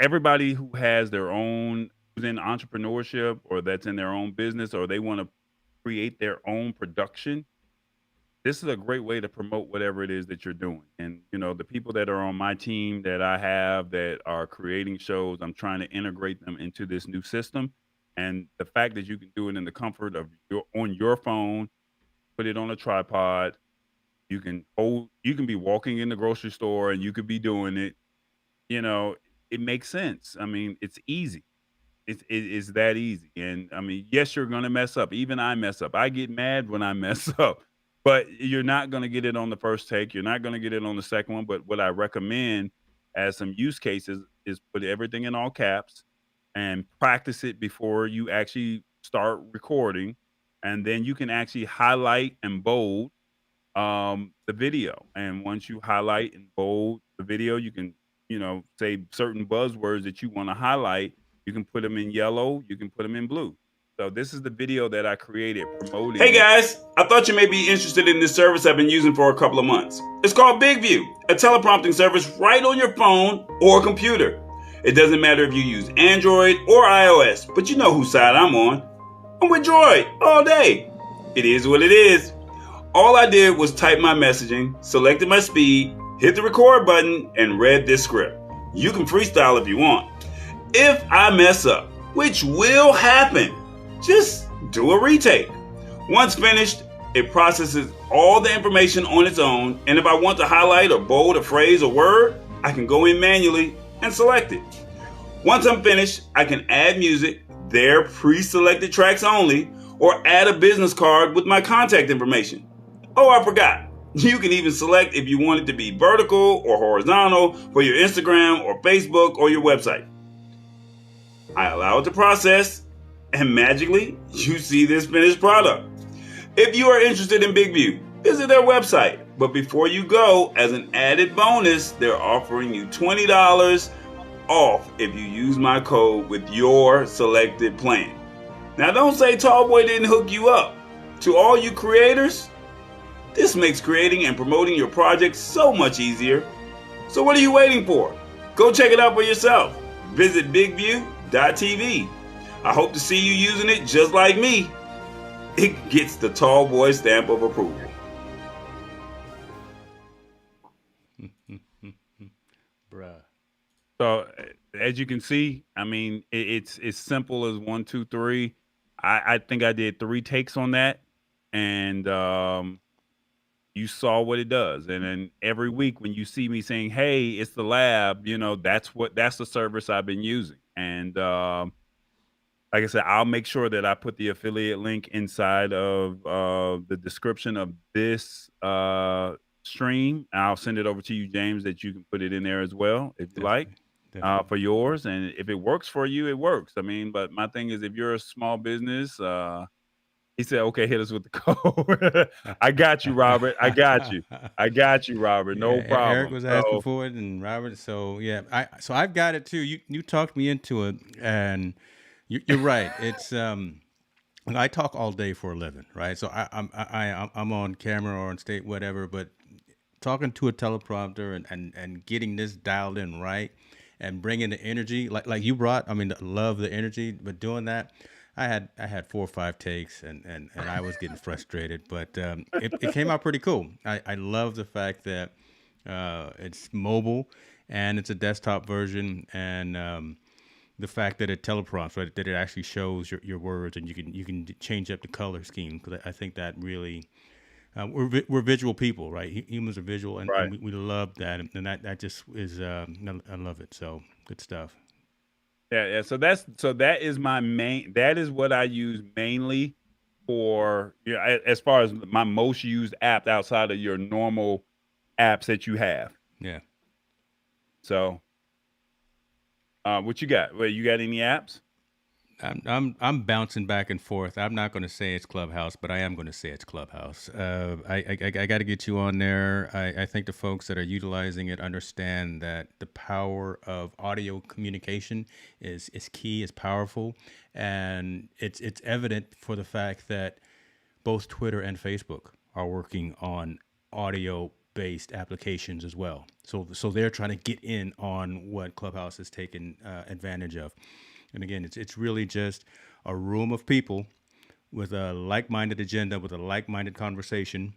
Speaker 3: everybody who has their own, who's in entrepreneurship or that's in their own business, or they want to create their own production. This is a great way to promote whatever it is that you're doing. And the people that are on my team that I have that are creating shows, I'm trying to integrate them into this new system. And the fact that you can do it in the comfort of your phone, put it on a tripod, you can be walking in the grocery store and you could be doing it, you know, it makes sense. I mean, it's easy. It's that easy. And I mean, yes, you're gonna mess up. Even I mess up. I get mad when I mess up, but you're not gonna get it on the first take. You're not gonna get it on the second one. But what I recommend as some use cases is put everything in all caps and practice it before you actually start recording. And then you can actually highlight and bold the video. And once you highlight and bold the video, you can, say certain buzzwords that you want to highlight. You can put them in yellow, you can put them in blue. So this is the video that I created promoting.
Speaker 4: Hey guys, I thought you may be interested in this service I've been using for a couple of months. It's called BigVu, a teleprompting service right on your phone or computer. It doesn't matter if you use Android or iOS, but you know whose side I'm on. I'm with Droid all day. It is what it is. All I did was type my messaging, selected my speed, hit the record button, and read this script. You can freestyle if you want. If I mess up, which will happen, just do a retake. Once finished, it processes all the information on its own, and if I want to highlight or bold a phrase or word, I can go in manually and select it. Once I'm finished, I can add music, their pre-selected tracks only, or add a business card with my contact information. Oh, I forgot. You can even select if you want it to be vertical or horizontal for your Instagram or Facebook or your website. I allow it to process, and magically, you see this finished product. If you are interested in BigVu, visit their website. But before you go, as an added bonus, they're offering you $20 off if you use my code with your selected plan. Now don't say Tallboy didn't hook you up. To all you creators, this makes creating and promoting your project so much easier. So what are you waiting for? Go check it out for yourself. Visit BigVu.tv. I hope to see you using it just like me. It gets the Tallboy stamp of approval.
Speaker 2: Bruh.
Speaker 3: So as you can see, I mean, it's as simple as 1, 2, 3. I think I did 3 takes on that, and you saw what it does. And then every week when you see me saying, "Hey, it's the lab," you know, that's the service I've been using. And like I said, I'll make sure that I put the affiliate link inside of the description of this stream. I'll send it over to you, James, that you can put it in there as well if you like. For yours, and if it works for you, it works. I mean, but my thing is, if you're a small business, he said, "Okay, hit us with the code." I got you, Robert. I got you, Robert. No
Speaker 2: Yeah,
Speaker 3: problem.
Speaker 2: Eric was asking for it, and Robert. So yeah, I've got it too. You talked me into it, and you're right. It's I talk all day for a living, right? So I'm on camera or on stage, whatever, but talking to a teleprompter and getting this dialed in right and bringing the energy like you brought. I mean, love the energy, but doing that, I had 4 or 5 takes and I was getting frustrated, but it came out pretty cool. I love the fact that it's mobile and it's a desktop version, and the fact that it teleprompts, right, that it actually shows your words, and you can change up the color scheme, because I think that really we're visual people, right? Humans are visual, and,
Speaker 3: Right.
Speaker 2: and we love that, and that just is I love it. So good stuff.
Speaker 3: Yeah. So that is my main. That is what I use mainly for. As far as my most used app outside of your normal apps that you have.
Speaker 2: Yeah.
Speaker 3: So, what you got? Well, you got any apps?
Speaker 2: I'm bouncing back and forth. I'm not going to say it's Clubhouse, but I am going to say it's Clubhouse. I got to get you on there. I think the folks that are utilizing it understand that the power of audio communication is key, is powerful, and it's evident for the fact that both Twitter and Facebook are working on audio-based applications as well. So they're trying to get in on what Clubhouse has taken advantage of. And again, it's really just a room of people with a like-minded agenda, with a like-minded conversation.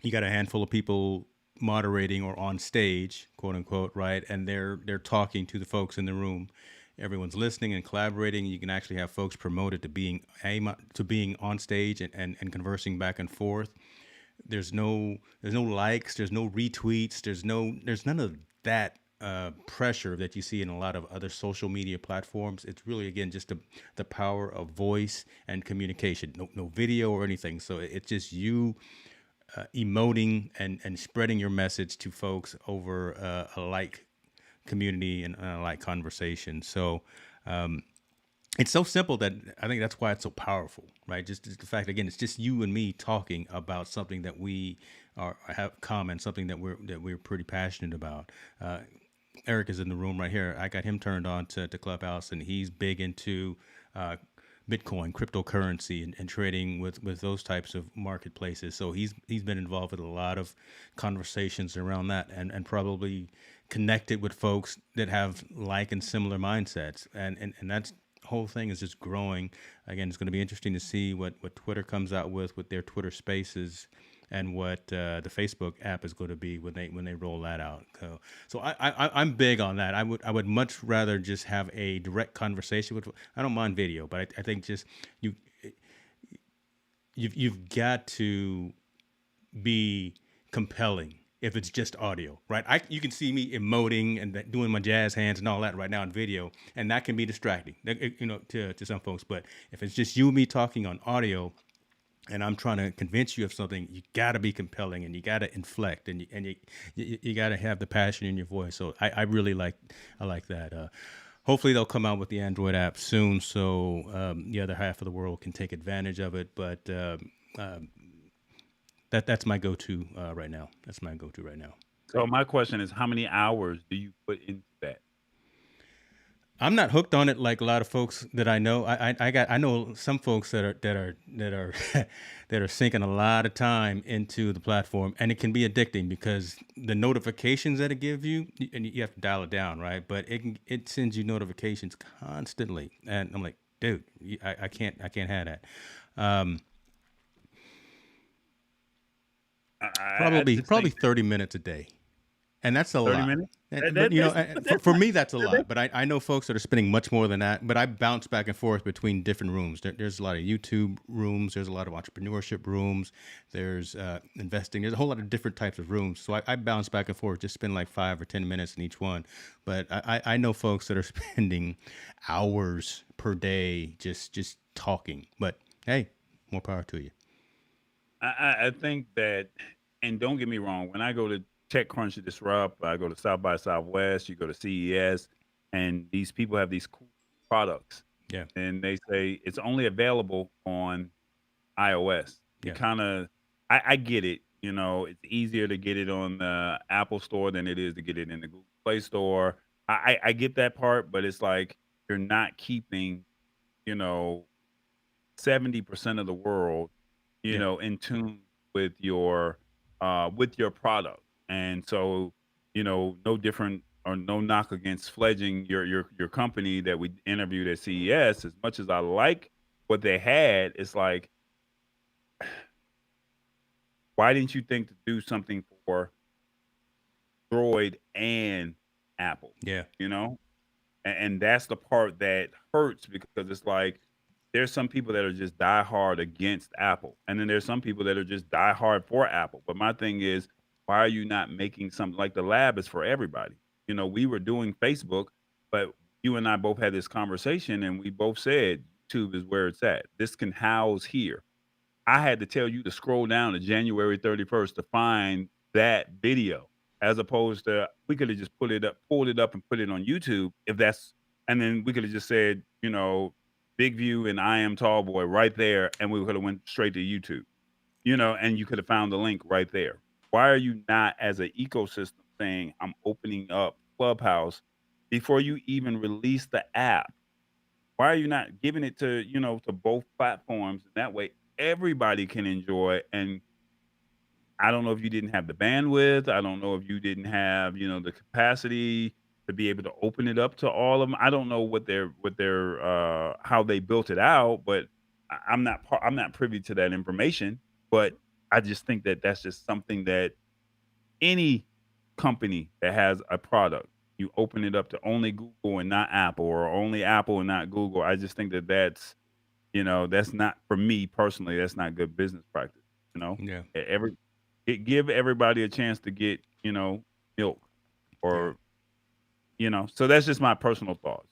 Speaker 2: You got a handful of people moderating or on stage, quote unquote, right? And they're talking to the folks in the room. Everyone's listening and collaborating. You can actually have folks promoted to being on stage and conversing back and forth. There's no likes, there's no retweets, there's none of that pressure that you see in a lot of other social media platforms. It's really, again, just the power of voice and communication. No video or anything. So it's just you emoting and spreading your message to folks over a like community and a like conversation. So it's so simple that I think that's why it's so powerful, right? Just the fact, again, it's just you and me talking about something that we have common, something that we're pretty passionate about. Eric is in the room right here. I got him turned on to Clubhouse, and he's big into Bitcoin, cryptocurrency, and trading with those types of marketplaces. So he's been involved with a lot of conversations around that, and probably connected with folks that have like and similar mindsets, and that's whole thing is just growing. Again, it's going to be interesting to see what Twitter comes out with their Twitter Spaces, and what the Facebook app is going to be when they roll that out. So I'm big on that. I would much rather just have a direct conversation with. I don't mind video, but I think just you've got to be compelling if it's just audio, right? You can see me emoting and doing my jazz hands and all that right now in video, and that can be distracting, to some folks. But if it's just you and me talking on audio, and I'm trying to convince you of something, you got to be compelling, and you got to inflect, and you got to have the passion in your voice. So I really like that. Hopefully they'll come out with the Android app soon, so the other half of the world can take advantage of it. But that's my go-to right now. That's my go-to right now.
Speaker 3: So my question is, how many hours do you put into that?
Speaker 2: I'm not hooked on it like a lot of folks that I know. I know some folks that are that are sinking a lot of time into the platform, and it can be addicting because the notifications that it gives you, and you have to dial it down, right? But it sends you notifications constantly, and I'm like, dude, I can't have that. Probably 30 minutes a day. And that's a
Speaker 3: 30
Speaker 2: lot.
Speaker 3: minutes?
Speaker 2: But for me, that's a lot. But I know folks that are spending much more than that. But I bounce back and forth between different rooms. There's a lot of YouTube rooms. There's a lot of entrepreneurship rooms. There's investing. There's a whole lot of different types of rooms. So I bounce back and forth, just spend like 5 or 10 minutes in each one. But I know folks that are spending hours per day just talking. But hey, more power to you.
Speaker 3: I think that, and don't get me wrong, when I go to TechCrunch to Disrupt, I go to South by Southwest, you go to CES, and these people have these cool products.
Speaker 2: Yeah.
Speaker 3: And they say it's only available on iOS.
Speaker 2: Yeah.
Speaker 3: I get it. It's easier to get it on the Apple Store than it is to get it in the Google Play Store. I get that part, but it's like you're not keeping, 70% of the world, in tune with your product. And so, no different or no knock against Fledging, your company that we interviewed at CES. As much as I like what they had, it's like, why didn't you think to do something for Droid and Apple?
Speaker 2: Yeah.
Speaker 3: And that's the part that hurts, because it's like, there's some people that are just die hard against Apple, and then there's some people that are just die hard for Apple. But my thing is, why are you not making something like the lab is for everybody? We were doing Facebook, but you and I both had this conversation, and we both said YouTube is where it's at. This can house here. I had to tell you to scroll down to January 31st to find that video, as opposed to we could have just pulled it up and put it on YouTube and then we could have just said, BigVu and Iamtallboy right there, and we could have went straight to YouTube, and you could have found the link right there. Why are you not, as an ecosystem, saying I'm opening up Clubhouse before you even release the app? Why are you not giving it to, to both platforms? And that way everybody can enjoy. And I don't know if you didn't have the bandwidth. I don't know if you didn't have, the capacity to be able to open it up to all of them. I don't know what their how they built it out, but I'm not privy to that information. But I just think that that's just something that any company that has a product, you open it up to only Google and not Apple, or only Apple and not Google. I just think that that's not, for me personally, that's not good business practice.
Speaker 2: Yeah.
Speaker 3: Give everybody a chance to get, milk, or so that's just my personal thoughts,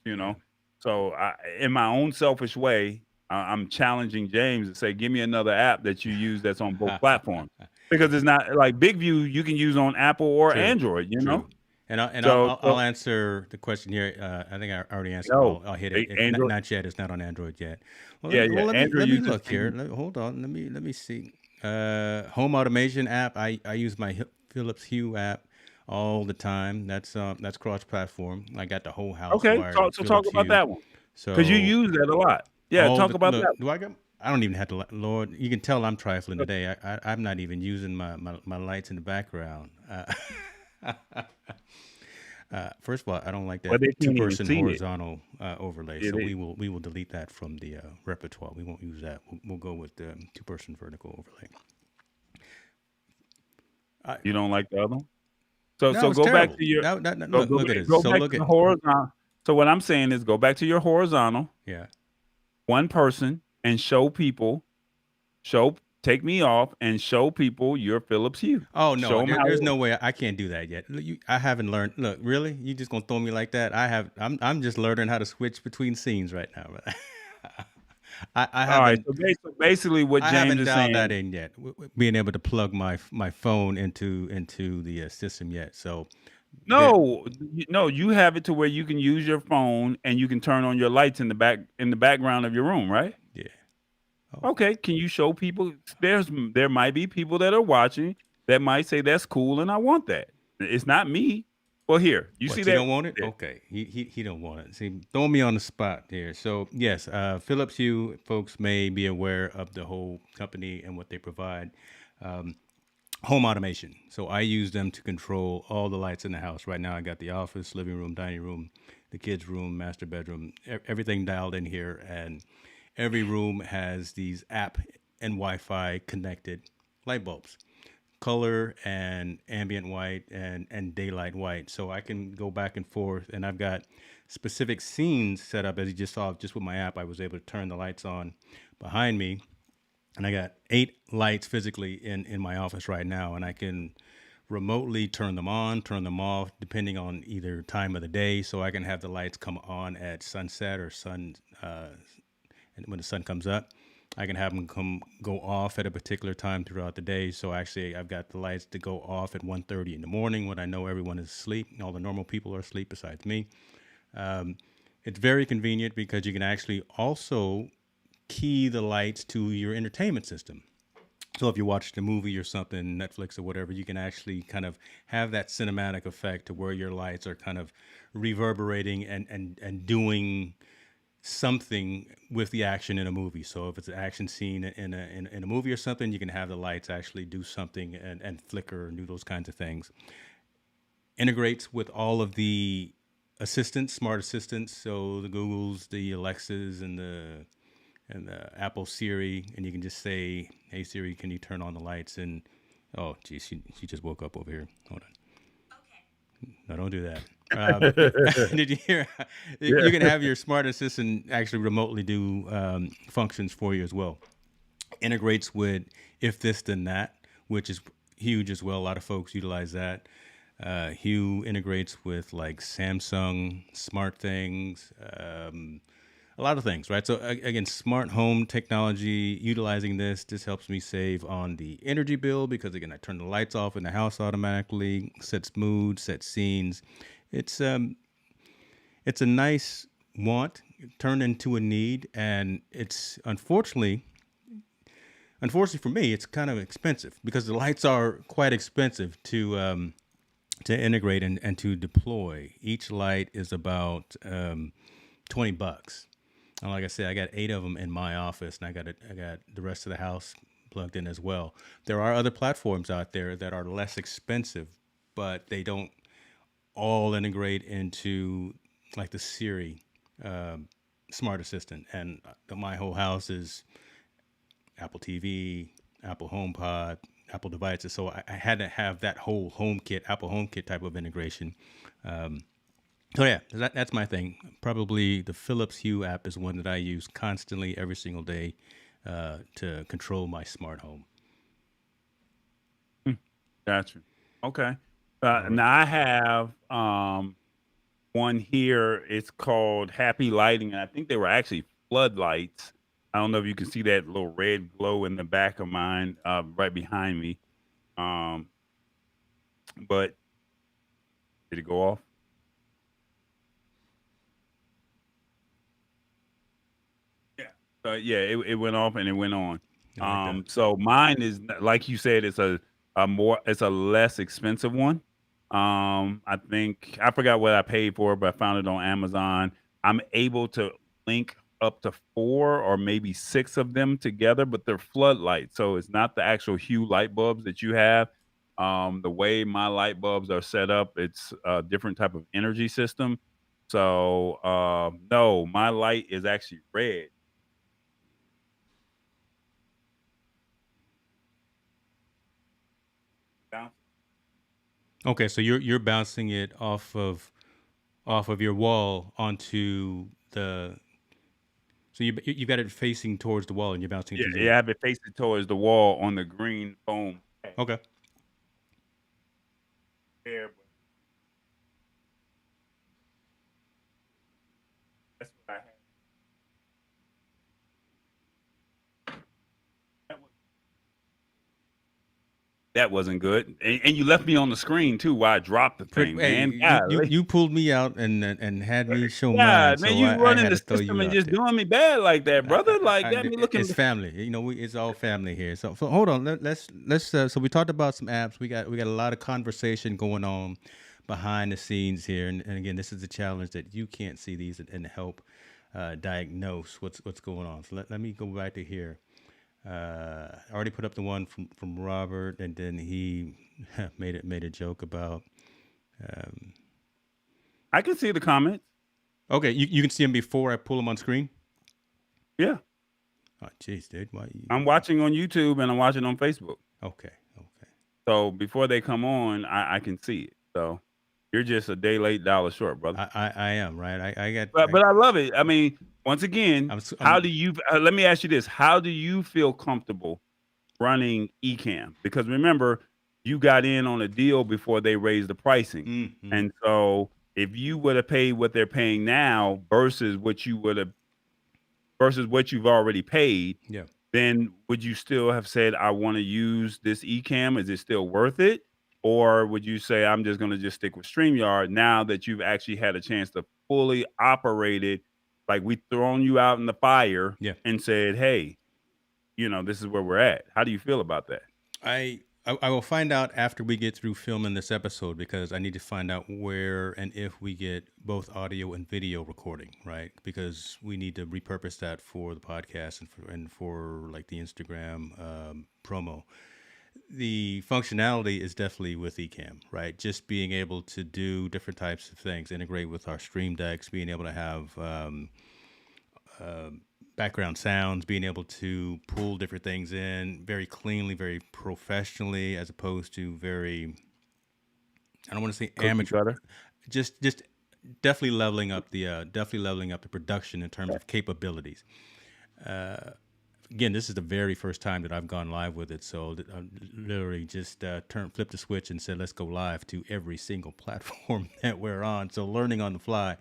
Speaker 3: So in my own selfish way, I'm challenging James to say, give me another app that you use that's on both platforms, because it's not like BigVu you can use on Apple or
Speaker 2: True.
Speaker 3: Android,
Speaker 2: True. And I'll answer the question here. I think I already answered. I'll hit it. Not yet. It's not on Android yet. Well,
Speaker 3: Yeah,
Speaker 2: let
Speaker 3: Android
Speaker 2: me
Speaker 3: uses
Speaker 2: look here. Hold on. Let me see. Home automation app. I use my Philips Hue app all the time. That's cross-platform. I got the whole house.
Speaker 3: Okay,
Speaker 2: wired
Speaker 3: so
Speaker 2: with
Speaker 3: talk
Speaker 2: Philips
Speaker 3: about
Speaker 2: Hue.
Speaker 3: that one,
Speaker 2: So
Speaker 3: because you use that a lot. Yeah, talk about
Speaker 2: look.
Speaker 3: that.
Speaker 2: Do I got? I don't even have to. Lord, you can tell I'm trifling today. I'm not even using my lights in the background. First of all, I don't like
Speaker 3: Well,
Speaker 2: that
Speaker 3: they can't even
Speaker 2: two-person
Speaker 3: see it.
Speaker 2: horizontal overlay,
Speaker 3: Yeah,
Speaker 2: so we will delete that from the repertoire. We won't use that. We'll go with the two-person vertical overlay.
Speaker 3: you don't like the other one? So
Speaker 2: No, it's
Speaker 3: go back
Speaker 2: terrible.
Speaker 3: to your
Speaker 2: Look at this.
Speaker 3: go
Speaker 2: So
Speaker 3: back
Speaker 2: look
Speaker 3: to
Speaker 2: at
Speaker 3: the horizontal. So what I'm saying is go back to your horizontal,
Speaker 2: yeah.
Speaker 3: one person, and take me off and show people your Philips Hue.
Speaker 2: Oh no,
Speaker 3: Show them how
Speaker 2: there's
Speaker 3: it
Speaker 2: no way I can't do that yet. I haven't learned. Look, really, you just gonna throw me like that? I'm just learning how to switch between scenes right now. I
Speaker 3: All right.
Speaker 2: haven't.
Speaker 3: So basically, what
Speaker 2: I
Speaker 3: James
Speaker 2: haven't
Speaker 3: is
Speaker 2: dialed that
Speaker 3: saying,
Speaker 2: in yet. Being able to plug my phone into the system yet. So there,
Speaker 3: no, you have it to where you can use your phone and you can turn on your lights in the background of your room, right?
Speaker 2: yeah. Oh,
Speaker 3: Okay. Can you show people? There might be people that are watching that might say that's cool and I want that. It's not me. Well, here you see
Speaker 2: what, you
Speaker 3: that.
Speaker 2: don't want it? Okay, he don't want it. See, throwing me on the spot here. So yes, Philips Hue folks may be aware of the whole company and what they provide. Home automation. So I use them to control all the lights in the house. Right now, I got the office, living room, dining room, the kids' room, master bedroom, everything dialed in here, and every room has these app and Wi-Fi connected light bulbs, color and ambient white and daylight white. So I can go back and forth, and I've got specific scenes set up, as you just saw, just with my app. I was able to turn the lights on behind me, and I got 8 lights physically in my office right now, and I can remotely turn them on, turn them off, depending on either time of the day. So I can have the lights come on at sunset or and when the sun comes up. I can have them go off at a particular time throughout the day. So actually, I've got the lights to go off at 1:30 in the morning when I know everyone is asleep. All the normal people are asleep besides me. It's very convenient because you can actually also key the lights to your entertainment system. So if you watch the movie or something, Netflix or whatever, you can actually kind of have that cinematic effect to where your lights are kind of reverberating and doing something with the action in a movie. So if it's an action scene in a movie or something, you can have the lights actually do something and flicker and do those kinds of things. Integrates with all of the assistants, smart assistants, so the Googles, the Alexas, and the Apple Siri, and you can just say, "Hey Siri, can you turn on the lights?" And oh, geez, she just woke up over here. Hold on. No, don't do that. Did you hear? You can have your smart assistant actually remotely do functions for you as well. Integrates with if this then that, which is huge as well. A lot of folks utilize that. Hue integrates with like Samsung smart things, a lot of things, right? So again, smart home technology, utilizing this helps me save on the energy bill because again, I turn the lights off in the house automatically, sets mood, sets scenes. It's a nice want turned into a need, and it's unfortunately for me, it's kind of expensive because the lights are quite expensive to integrate and to deploy. Each light is about $20. And like I said, I got 8 of them in my office, and I got the rest of the house plugged in as well. There are other platforms out there that are less expensive, but they don't all integrate into like the Siri smart assistant. And my whole house is Apple TV, Apple HomePod, Apple devices. So I had to have that whole Apple HomeKit type of integration. So yeah, that's my thing. Probably the Philips Hue app is one that I use constantly every single day to control my smart home.
Speaker 3: Gotcha. Okay. Now I have one here. It's called Happy Lighting, and I think they were actually floodlights. I don't know if you can see that little red glow in the back of mine, right behind me. But did it go off? Yeah. It went off and it went on. So mine is like you said, it's a less expensive one. I think I forgot what I paid for it, but I found it on Amazon. I'm able to link up to 4 or maybe 6 of them together, but they're floodlights. So it's not the actual hue light bulbs that you have. The way my light bulbs are set up, it's a different type of energy system. So no, my light is actually red.
Speaker 2: Okay, so you're bouncing it off of your wall onto the. So you got it facing towards the wall, and you're bouncing it
Speaker 3: Yeah,
Speaker 2: to
Speaker 3: yeah, I have it facing towards the wall on the green foam pad.
Speaker 2: Okay.
Speaker 3: There, but that's what I have. That wasn't good, and you left me on the screen too while I dropped the thing,
Speaker 2: Hey,
Speaker 3: man.
Speaker 2: you pulled me out and had me show
Speaker 3: Yeah,
Speaker 2: mine,
Speaker 3: man,
Speaker 2: so
Speaker 3: you
Speaker 2: I
Speaker 3: running
Speaker 2: had
Speaker 3: the
Speaker 2: to throw
Speaker 3: system
Speaker 2: you
Speaker 3: and
Speaker 2: out
Speaker 3: just
Speaker 2: there.
Speaker 3: doing me bad like that, brother. Like got me looking.
Speaker 2: It's family, it's all family here. So hold on, let's so we talked about some apps. We got a lot of conversation going on behind the scenes here, and again, this is a challenge that you can't see these and help diagnose what's going on. So let me go back to here. I already put up the one from Robert, and then he made a joke about.
Speaker 3: I can see the comments.
Speaker 2: Okay, you can see them before I pull them on screen.
Speaker 3: Yeah,
Speaker 2: Oh, jeez, dude, why?
Speaker 3: I'm watching on YouTube and I'm watching on Facebook.
Speaker 2: Okay.
Speaker 3: So before they come on, I can see it. So you're just a day late, dollar short, brother.
Speaker 2: I am right. I got.
Speaker 3: But I love it. I mean, once again, how do you? Let me ask you this: how do you feel comfortable running Ecamm? Because remember, you got in on a deal before they raised the pricing,
Speaker 2: Mhm.
Speaker 3: and so if you would have paid what they're paying now versus what you've already paid,
Speaker 2: Yeah.
Speaker 3: then would you still have said, I want to use this Ecamm? Is it still worth it? Or would you say, I'm just going to just stick with StreamYard now that you've actually had a chance to fully operate it? Like we thrown you out in the fire
Speaker 2: Yeah.
Speaker 3: and said, hey, this is where we're at. How do you feel about that?
Speaker 2: I will find out after we get through filming this episode, because I need to find out where and if we get both audio and video recording, right? Because we need to repurpose that for the podcast and for like the Instagram promo. The functionality is definitely with Ecamm, right? Just being able to do different types of things, integrate with our stream decks, being able to have background sounds, being able to pull different things in very cleanly, very professionally, as opposed to very, I don't want to say amateur, just definitely leveling up the production in terms of capabilities. Again, this is the very first time that I've gone live with it, so I literally just flipped the switch and said, let's go live to every single platform that we're on. So learning on the fly.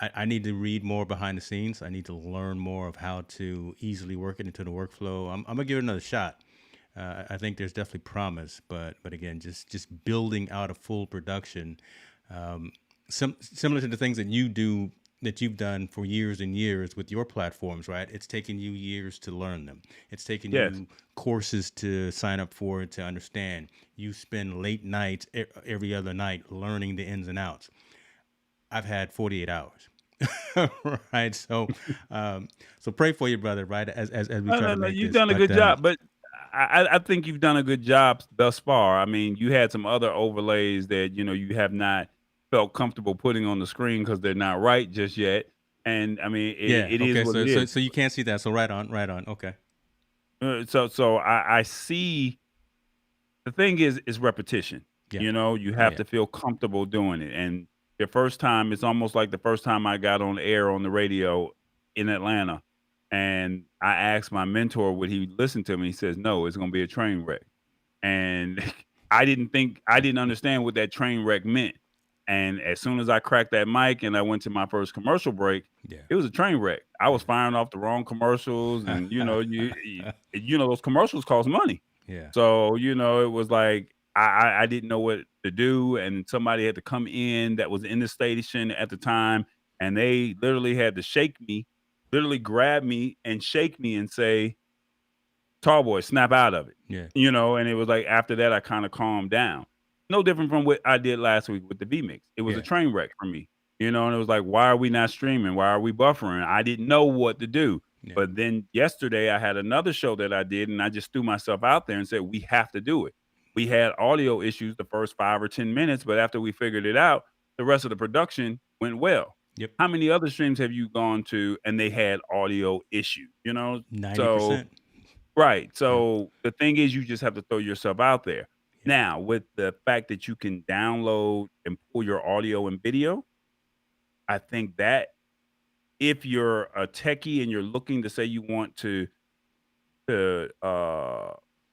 Speaker 2: I need to read more behind the scenes. I need to learn more of how to easily work it into the workflow. I'm gonna give it another shot. I think there's definitely promise, but again, just building out a full production, similar to the things that you've done for years and years with your platforms, right? It's taken you years to learn them. It's taken you courses to sign up for, to understand. You spend late nights every other night learning the ins and outs. I've had 48 hours, right? So, so pray for you, brother, right? As we try to make
Speaker 3: you've
Speaker 2: this.
Speaker 3: done a good job, but I think you've done a good job thus far. I mean, you had some other overlays that you have not felt comfortable putting on the screen because they're not right just yet. And I mean, it is what it is.
Speaker 2: So you can't see that. So right on. Okay.
Speaker 3: So I see. The thing is repetition.
Speaker 2: Yeah.
Speaker 3: You have to feel comfortable doing it. And the first time, it's almost like the first time I got on air on the radio in Atlanta. And I asked my mentor, would he listen to me? He says, no, it's going to be a train wreck. And I didn't understand what that train wreck meant. And as soon as I cracked that mic and I went to my first commercial break, it was a train wreck. I was firing off the wrong commercials, and those commercials cost money.
Speaker 2: Yeah.
Speaker 3: So it was like I didn't know what to do, and somebody had to come in that was in the station at the time, and they literally had to shake me, literally grab me and shake me and say, "Tallboy, snap out of it."
Speaker 2: Yeah.
Speaker 3: And it was like after that I kind of calmed down. No different from what I did last week with the V mix. It was a train wreck for me. and it was like, why are we not streaming? Why are we buffering? I didn't know what to do.
Speaker 2: Yeah.
Speaker 3: But then yesterday I had another show that I did, and I just threw myself out there and said, we have to do it. We had audio issues the first 5 or 10 minutes, but after we figured it out, the rest of the production went well.
Speaker 2: Yep.
Speaker 3: How many other streams have you gone to and they had audio issues?
Speaker 2: 90%.
Speaker 3: So right. So the thing is, you just have to throw yourself out there. Now, with the fact that you can download and pull your audio and video, I think that if you're a techie and you're looking to say you want to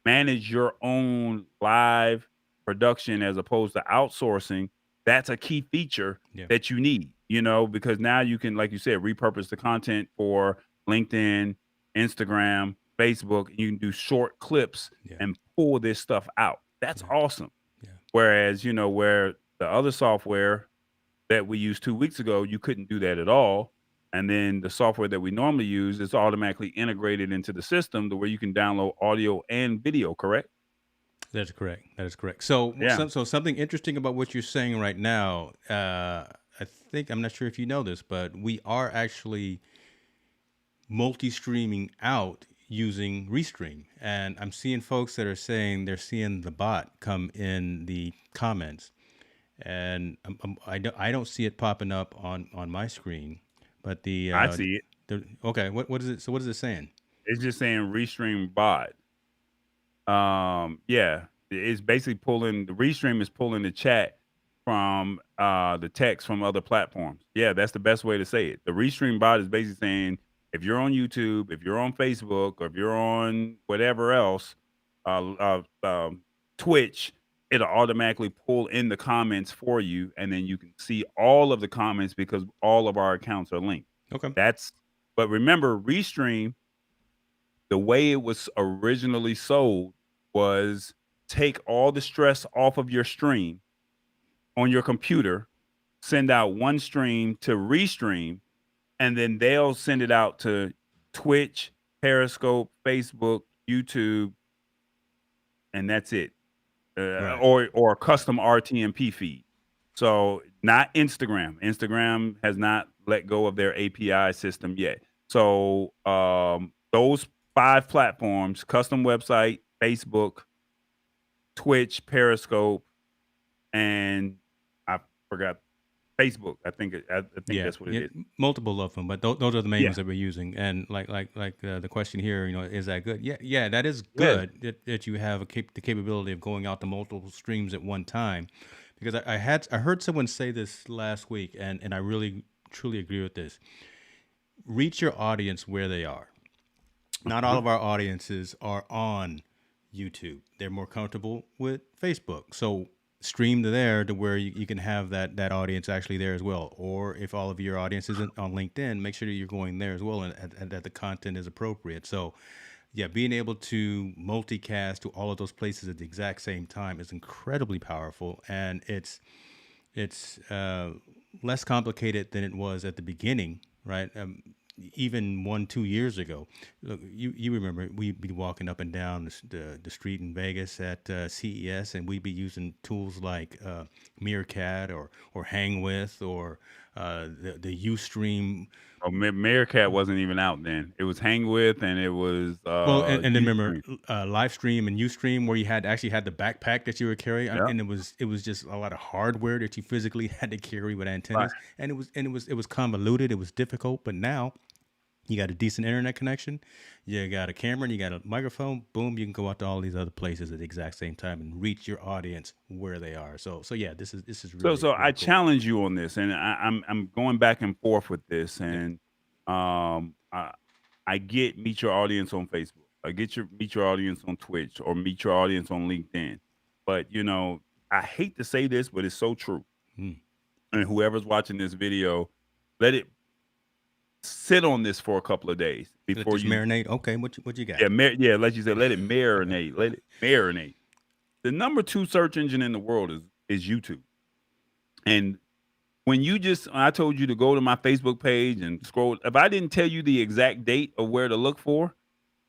Speaker 3: manage your own live production as opposed to outsourcing, that's a key feature
Speaker 2: Yeah.
Speaker 3: that you need, because now you can, like you said, repurpose the content for LinkedIn, Instagram, Facebook, and you can do short clips
Speaker 2: Yeah.
Speaker 3: and pull this stuff out. That's
Speaker 2: Yeah.
Speaker 3: awesome.
Speaker 2: Yeah.
Speaker 3: Whereas, where the other software that we used 2 weeks ago, you couldn't do that at all. And then the software that we normally use is automatically integrated into the system to where you can download audio and video, correct?
Speaker 2: That's correct. That is correct. So,
Speaker 3: Yeah.
Speaker 2: so something interesting about what you're saying right now, I think, I'm not sure if you know this, but we are actually multi-streaming out using Restream. And I'm seeing folks that are saying they're seeing the bot come in the comments. And I don't see it popping up on my screen, but
Speaker 3: I see it.
Speaker 2: Okay, what is it? So what is it saying?
Speaker 3: It's just saying Restream bot. Yeah, it's basically the Restream is pulling the chat from the text from other platforms. Yeah, that's the best way to say it. The Restream bot is basically saying, if you're on YouTube, if you're on Facebook, or if you're on whatever else, Twitch, it'll automatically pull in the comments for you, and then you can see all of the comments because all of our accounts are linked.
Speaker 2: Okay.
Speaker 3: But remember, Restream, the way it was originally sold was take all the stress off of your stream on your computer, send out one stream to Restream, and then they'll send it out to Twitch, Periscope, Facebook, YouTube, and that's it.
Speaker 2: Right.
Speaker 3: Or a custom RTMP feed. So not Instagram. Instagram has not let go of their API system yet. So those 5 platforms, custom website, Facebook, Twitch, Periscope, and I forgot Facebook. I think that's what it is.
Speaker 2: Multiple of them, but those are the main
Speaker 3: Yeah.
Speaker 2: ones that we're using. And like the question here, is that good? Yeah, that is good that you have the capability of going out to multiple streams at one time. Because I heard someone say this last week, and I really truly agree with this. Reach your audience where they are. Not all of our audiences are on YouTube. They're more comfortable with Facebook. So stream to there to where you can have that audience actually there as well. Or if all of your audience isn't on LinkedIn, make sure that you're going there as well, and that the content is appropriate. So yeah, being able to multicast to all of those places at the exact same time is incredibly powerful, and it's less complicated than it was at the beginning, right? Even 1-2 years ago. Look, you remember we'd be walking up and down the street in Vegas at CES, and we'd be using tools like Meerkat or Hang With or the Ustream.
Speaker 3: Oh, Meerkat wasn't even out then. It was Hang With, and it was
Speaker 2: And then remember
Speaker 3: Ustream.
Speaker 2: Livestream and Ustream, where you actually had the backpack that you were carrying,
Speaker 3: Yeah.
Speaker 2: and it was just a lot of hardware that you physically had to carry with antennas,
Speaker 3: Right.
Speaker 2: and it was convoluted. It was difficult, but now you got a decent internet connection, you got a camera, and you got a microphone. Boom, you can go out to all these other places at the exact same time and reach your audience where they are. So yeah, this is really
Speaker 3: So I
Speaker 2: cool.
Speaker 3: challenge you on this, and I'm going back and forth with this, and I get meet your audience on Facebook, I get meet your audience on Twitch, or meet your audience on LinkedIn, but I hate to say this, but it's so true.
Speaker 2: Mm.
Speaker 3: And whoever's watching this video, let it sit on this for a couple of days
Speaker 2: Let
Speaker 3: before
Speaker 2: this
Speaker 3: you
Speaker 2: marinate. Okay, what you got?
Speaker 3: yeah, like you said, let it marinate. Let it marinate. The number 2 search engine in the world is YouTube. And when I told you to go to my Facebook page and scroll, if I didn't tell you the exact date of where to look for,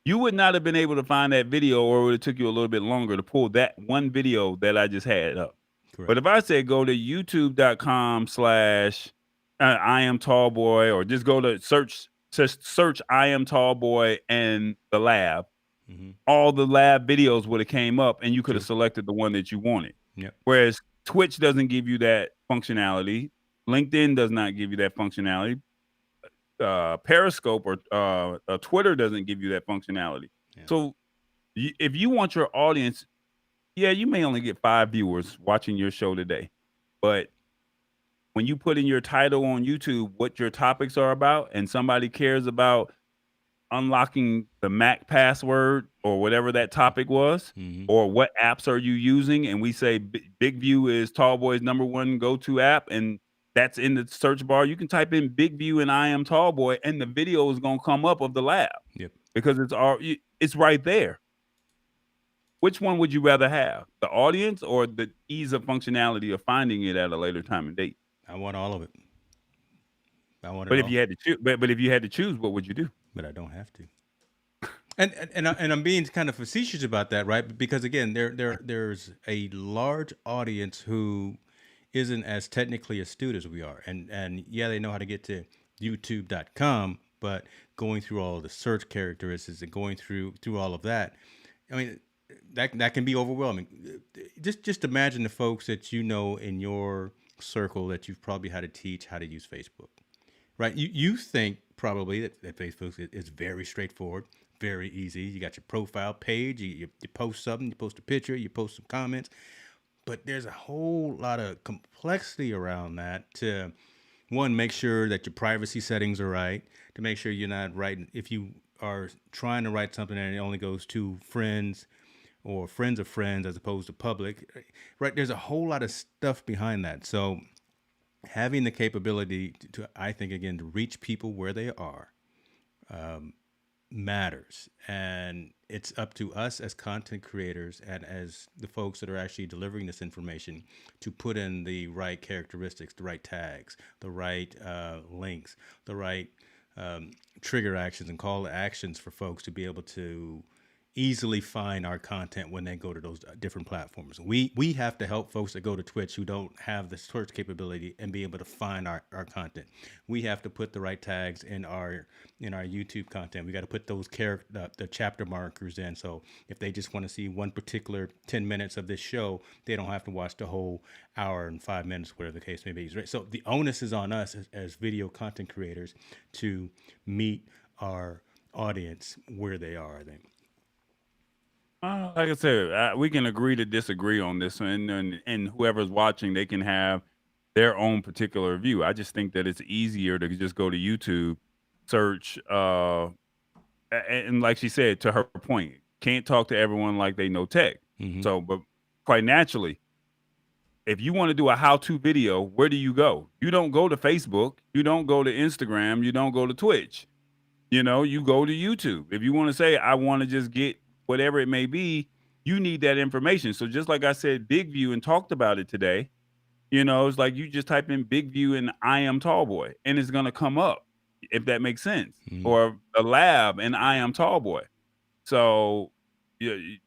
Speaker 3: you would not have been able to find that video, or it would have took you a little bit longer to pull that one video that I just had up.
Speaker 2: Correct.
Speaker 3: But if I said go to youtube.com/ Iamtallboy, or just go to search Iamtallboy and the lab.
Speaker 2: Mm-hmm.
Speaker 3: All the lab videos would have came up, and you could have
Speaker 2: True.
Speaker 3: selected the one that you wanted.
Speaker 2: Yep.
Speaker 3: Whereas Twitch doesn't give you that functionality. LinkedIn does not give you that functionality. Periscope or Twitter doesn't give you that functionality.
Speaker 2: Yeah.
Speaker 3: So if you want your audience, yeah, you may only get 5 viewers watching your show today, but when you put in your title on YouTube what your topics are about, and somebody cares about unlocking the Mac password or whatever that topic was,
Speaker 2: Mm-hmm.
Speaker 3: or what apps are you using, and we say BigVu is Tallboy's #1 go-to app, and that's in the search bar, you can type in BigVu and Iamtallboy, and the video is going to come up of the lab.
Speaker 2: Yep.
Speaker 3: Because it's right there. Which one would you rather have, the audience or the ease of functionality of finding it at a later time and date?
Speaker 2: I want all of it. I want it
Speaker 3: But
Speaker 2: all.
Speaker 3: if you had to choose, but if you had to choose, what would you do?
Speaker 2: But I don't have to. And I'm being kind of facetious about that, right? Because again, there's a large audience who isn't as technically astute as we are, and yeah, they know how to get to YouTube.com, but going through all of the search characteristics and going through all of that, I mean, that can be overwhelming. Just imagine the folks that you know in your circle that you've probably had to teach how to use Facebook, right? You think probably that Facebook is very straightforward, very easy. You got your profile page, you post something, you post a picture, you post some comments, but there's a whole lot of complexity around that to, one, make sure that your privacy settings are right, to make sure you're not writing, if you are trying to write something and it only goes to friends or friends of friends as opposed to public, right? There's a whole lot of stuff behind that. So having the capability to I think, again, to reach people where they are matters. And it's up to us as content creators and as the folks that are actually delivering this information to put in the right characteristics, the right tags, the right links, the right trigger actions and call to actions for folks to be able to easily find our content when they go to those different platforms. We have to help folks that go to Twitch who don't have the search capability and be able to find our content. We have to put the right tags in our YouTube content. We got to put those the chapter markers in. So if they just want to see one particular 10 minutes of this show, they don't have to watch the whole hour and 5 minutes, whatever the case may be. Right? So the onus is on us as video content creators to meet our audience where they are, I think.
Speaker 3: Like I said, we can agree to disagree on this, and whoever's watching, they can have their own particular view. I just think that it's easier to just go to YouTube, search, and like she said, to her point, can't talk to everyone like they know tech.
Speaker 2: Mm-hmm.
Speaker 3: So, but quite naturally, if you want to do a how-to video, where do you go? You don't go to Facebook, you don't go to Instagram, you don't go to Twitch. You go to YouTube. If you want to say, I want to just get whatever it may be, you need that information. So just like I said, BigVu, and talked about it today, it's like you just type in BigVu and Iamtallboy, and it's going to come up, if that makes sense.
Speaker 2: Mm-hmm.
Speaker 3: Or a lab and Iamtallboy. So,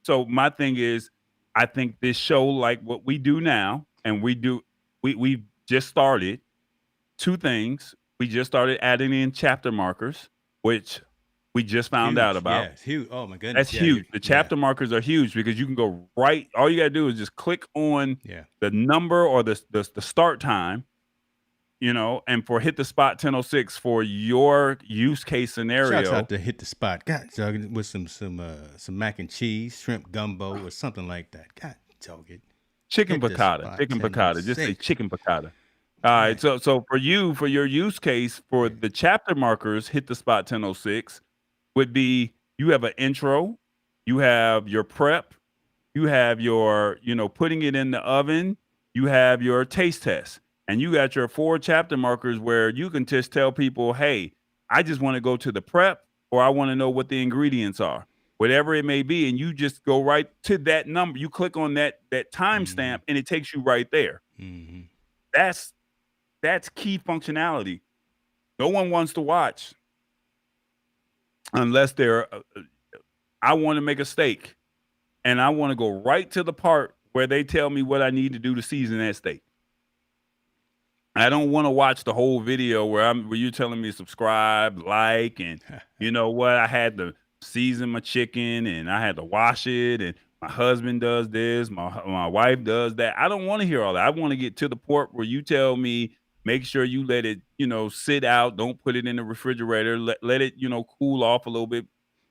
Speaker 3: so my thing is, I think this show, like what we do now, and we just started 2 things. We just started adding in chapter markers, which we just found out about.
Speaker 2: Yeah, it's huge. Oh my goodness.
Speaker 3: That's huge. The chapter markers are huge because you can go right. All you got to do is just click on the number or the start time, and for Hit the Spot 1006 for your use case scenario.
Speaker 2: Shouts out to Hit the Spot. God, dog, with some mac and cheese, shrimp gumbo, or something like that. God, dog it.
Speaker 3: Chicken piccata. Just say chicken piccata. All right. So for your use case for the chapter markers, Hit the Spot 1006 would be, you have an intro, you have your prep, you have your, putting it in the oven, you have your taste test, and you got your 4 chapter markers where you can just tell people, hey, I just want to go to the prep, or I want to know what the ingredients are, whatever it may be. And you just go right to that number. You click on that timestamp, and it takes you right there.
Speaker 2: Mm-hmm.
Speaker 3: That's key functionality. No one wants to watch unless I want to make a steak, and I want to go right to the part where they tell me what I need to do to season that steak. I don't want to watch the whole video where you're telling me subscribe, like, and you know what? I had to season my chicken and I had to wash it, and my husband does this, my wife does that. I don't want to hear all that. I want to get to the point where you tell me, make sure you let it, sit out. Don't put it in the refrigerator. Let it, cool off a little bit.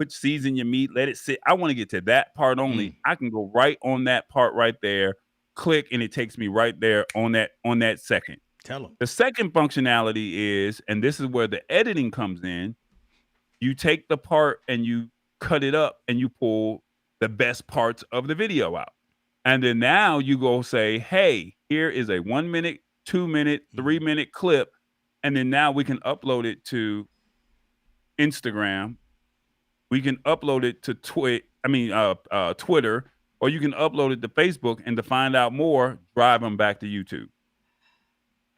Speaker 3: Season your meat, let it sit. I want to get to that part only. I can go right on that part right there, click, and it takes me right there on that second.
Speaker 2: Tell them.
Speaker 3: The second functionality is, and this is where the editing comes in, you take the part and you cut it up and you pull the best parts of the video out. And then now you go say, hey, here is a 1 minute, 2 minute, 3 minute clip. And then now we can upload it to Instagram. We can upload it to Twitter, or you can upload it to Facebook, and to find out more, drive them back to YouTube.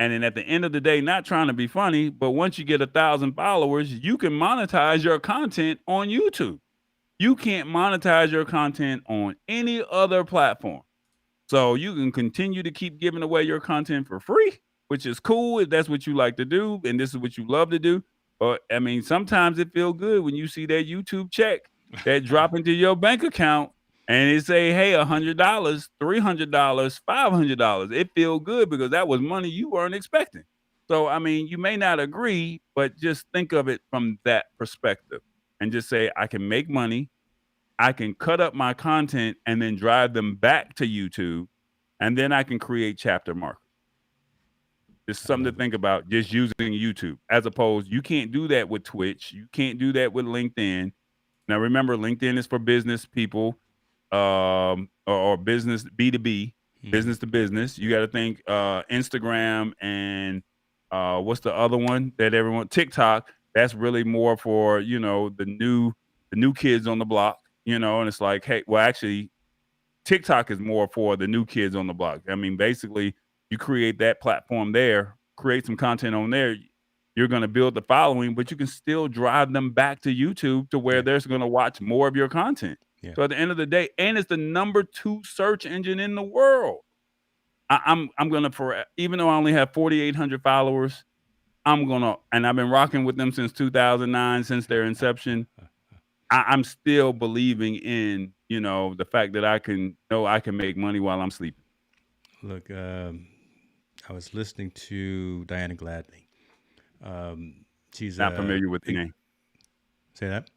Speaker 3: And then at the end of the day, not trying to be funny, but once you get 1,000 followers, you can monetize your content on YouTube. You can't monetize your content on any other platform. So you can continue to keep giving away your content for free, which is cool if that's what you like to do and this is what you love to do. But I mean, sometimes it feels good when you see that YouTube check that drop into your bank account and it say, hey, $100, $300, $500. It feel good because that was money you weren't expecting. So, I mean, you may not agree, but just think of it from that perspective and just say, I can make money. I can cut up my content and then drive them back to YouTube. And then I can create chapter markers. Just something to think about, just using YouTube, as opposed, you can't do that with Twitch. You can't do that with LinkedIn. Now, remember, LinkedIn is for business people. Or business B2B, business to business. You got to think Instagram and what's the other one that everyone, TikTok, that's really more for, the new kids on the block, and it's like, hey, well, actually TikTok is more for the new kids on the block. I mean, basically you create that platform there, create some content on there. You're going to build the following, but you can still drive them back to YouTube to where they're going to watch more of your content. Yeah. So at the end of the day, and it's the number 2 search engine in the world. I'm gonna, even though I only have 4,800 followers, and I've been rocking with them since 2009, since their inception. I'm still believing in, the fact that I can make money while I'm sleeping.
Speaker 2: Look, I was listening to Diana Gladney. She's
Speaker 3: not familiar with the name.
Speaker 2: Say that.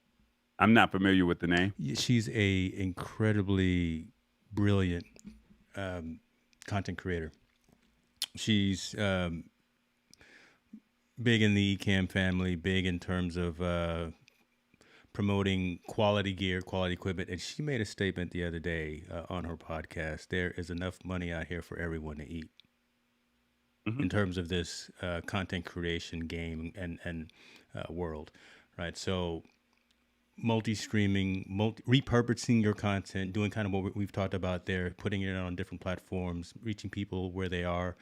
Speaker 3: I'm not familiar with the name.
Speaker 2: She's a incredibly brilliant content creator. She's big in the Ecamm family, big in terms of promoting quality gear, quality equipment. And she made a statement the other day on her podcast. There is enough money out here for everyone to eat. In terms of this content creation game and world, right? So multi-streaming, repurposing your content, doing kind of what we've talked about there, putting it on different platforms, reaching people where they are.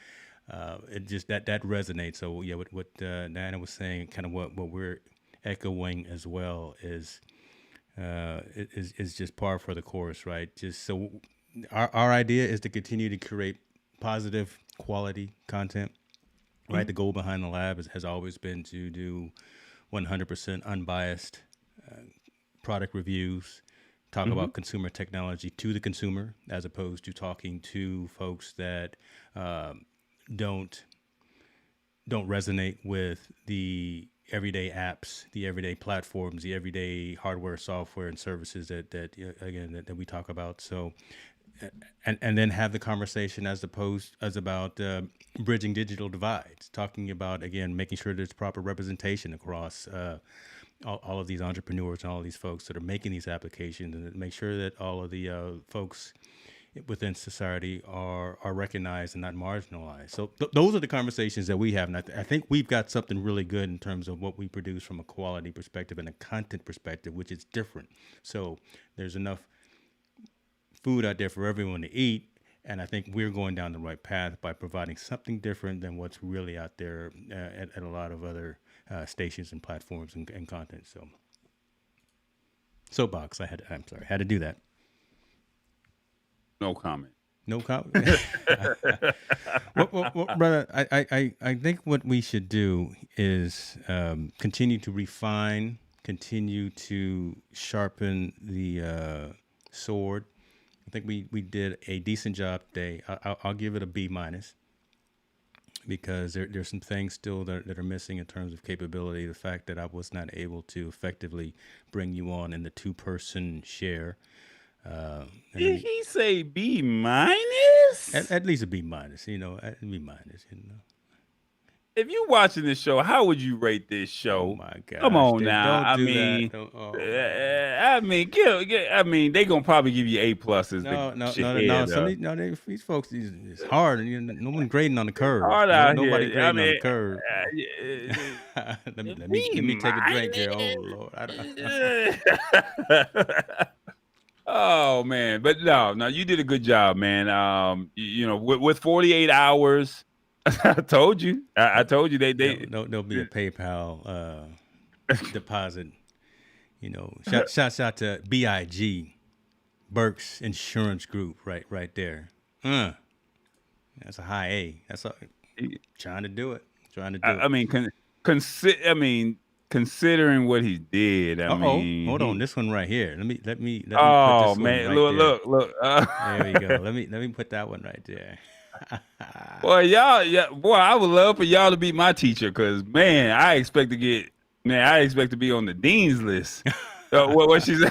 Speaker 2: It just that resonates. So yeah, what Diana was saying, kind of what we're echoing as well is just par for the course, right? Just so our idea is to continue to create positive quality content, right? The goal behind the lab has always been to do 100% unbiased product reviews, talk about consumer technology to the consumer, as opposed to talking to folks that don't resonate with the everyday apps, the everyday platforms, the everyday hardware, software, and services that we talk about. So, and then have the conversation as about bridging digital divides, talking about, again, making sure there's proper representation across all of these entrepreneurs and all of these folks that are making these applications, and make sure that all of the folks within society are recognized and not marginalized. So those are the conversations that we have. And I think we've got something really good in terms of what we produce from a quality perspective and a content perspective, which is different. So there's enough food out there for everyone to eat. And I think we're going down the right path by providing something different than what's really out there at a lot of other stations and platforms and content. So soapbox, I had to do that.
Speaker 3: No comment.
Speaker 2: No comment. Well, brother, I think what we should do is continue to refine, continue to sharpen the sword. I think we did a decent job today. I'll give it a B minus because there's some things still that are missing in terms of capability. The fact that I was not able to effectively bring you on in the 2-person share.
Speaker 3: Did he say B minus?
Speaker 2: At least a B minus, at B minus,
Speaker 3: If you watching this show, how would you rate this show?
Speaker 2: Oh my gosh!
Speaker 3: Come on
Speaker 2: Dave,
Speaker 3: now.
Speaker 2: don't do that. Don't, oh,
Speaker 3: I mean, they gonna probably give you A pluses.
Speaker 2: no. These folks, it's hard. No one grading on the curve.
Speaker 3: Hard out
Speaker 2: Nobody
Speaker 3: here.
Speaker 2: grading on the curve. let me
Speaker 3: B
Speaker 2: take a drink here. Oh Lord.
Speaker 3: Oh man, but no, you did a good job, man. With 48 hours. I told you. I told you
Speaker 2: there'll be a PayPal deposit. Shouts out to BIG, Burke's Insurance Group, right there. That's a high A. That's trying to do it.
Speaker 3: I mean, considering what he did.
Speaker 2: Hold on, this one right here. Let me.
Speaker 3: Oh
Speaker 2: put this
Speaker 3: man,
Speaker 2: one right
Speaker 3: look.
Speaker 2: There we go. Let me put that one right there.
Speaker 3: Boy, I would love for y'all to be my teacher, because man, I expect to be on the dean's list. What she said?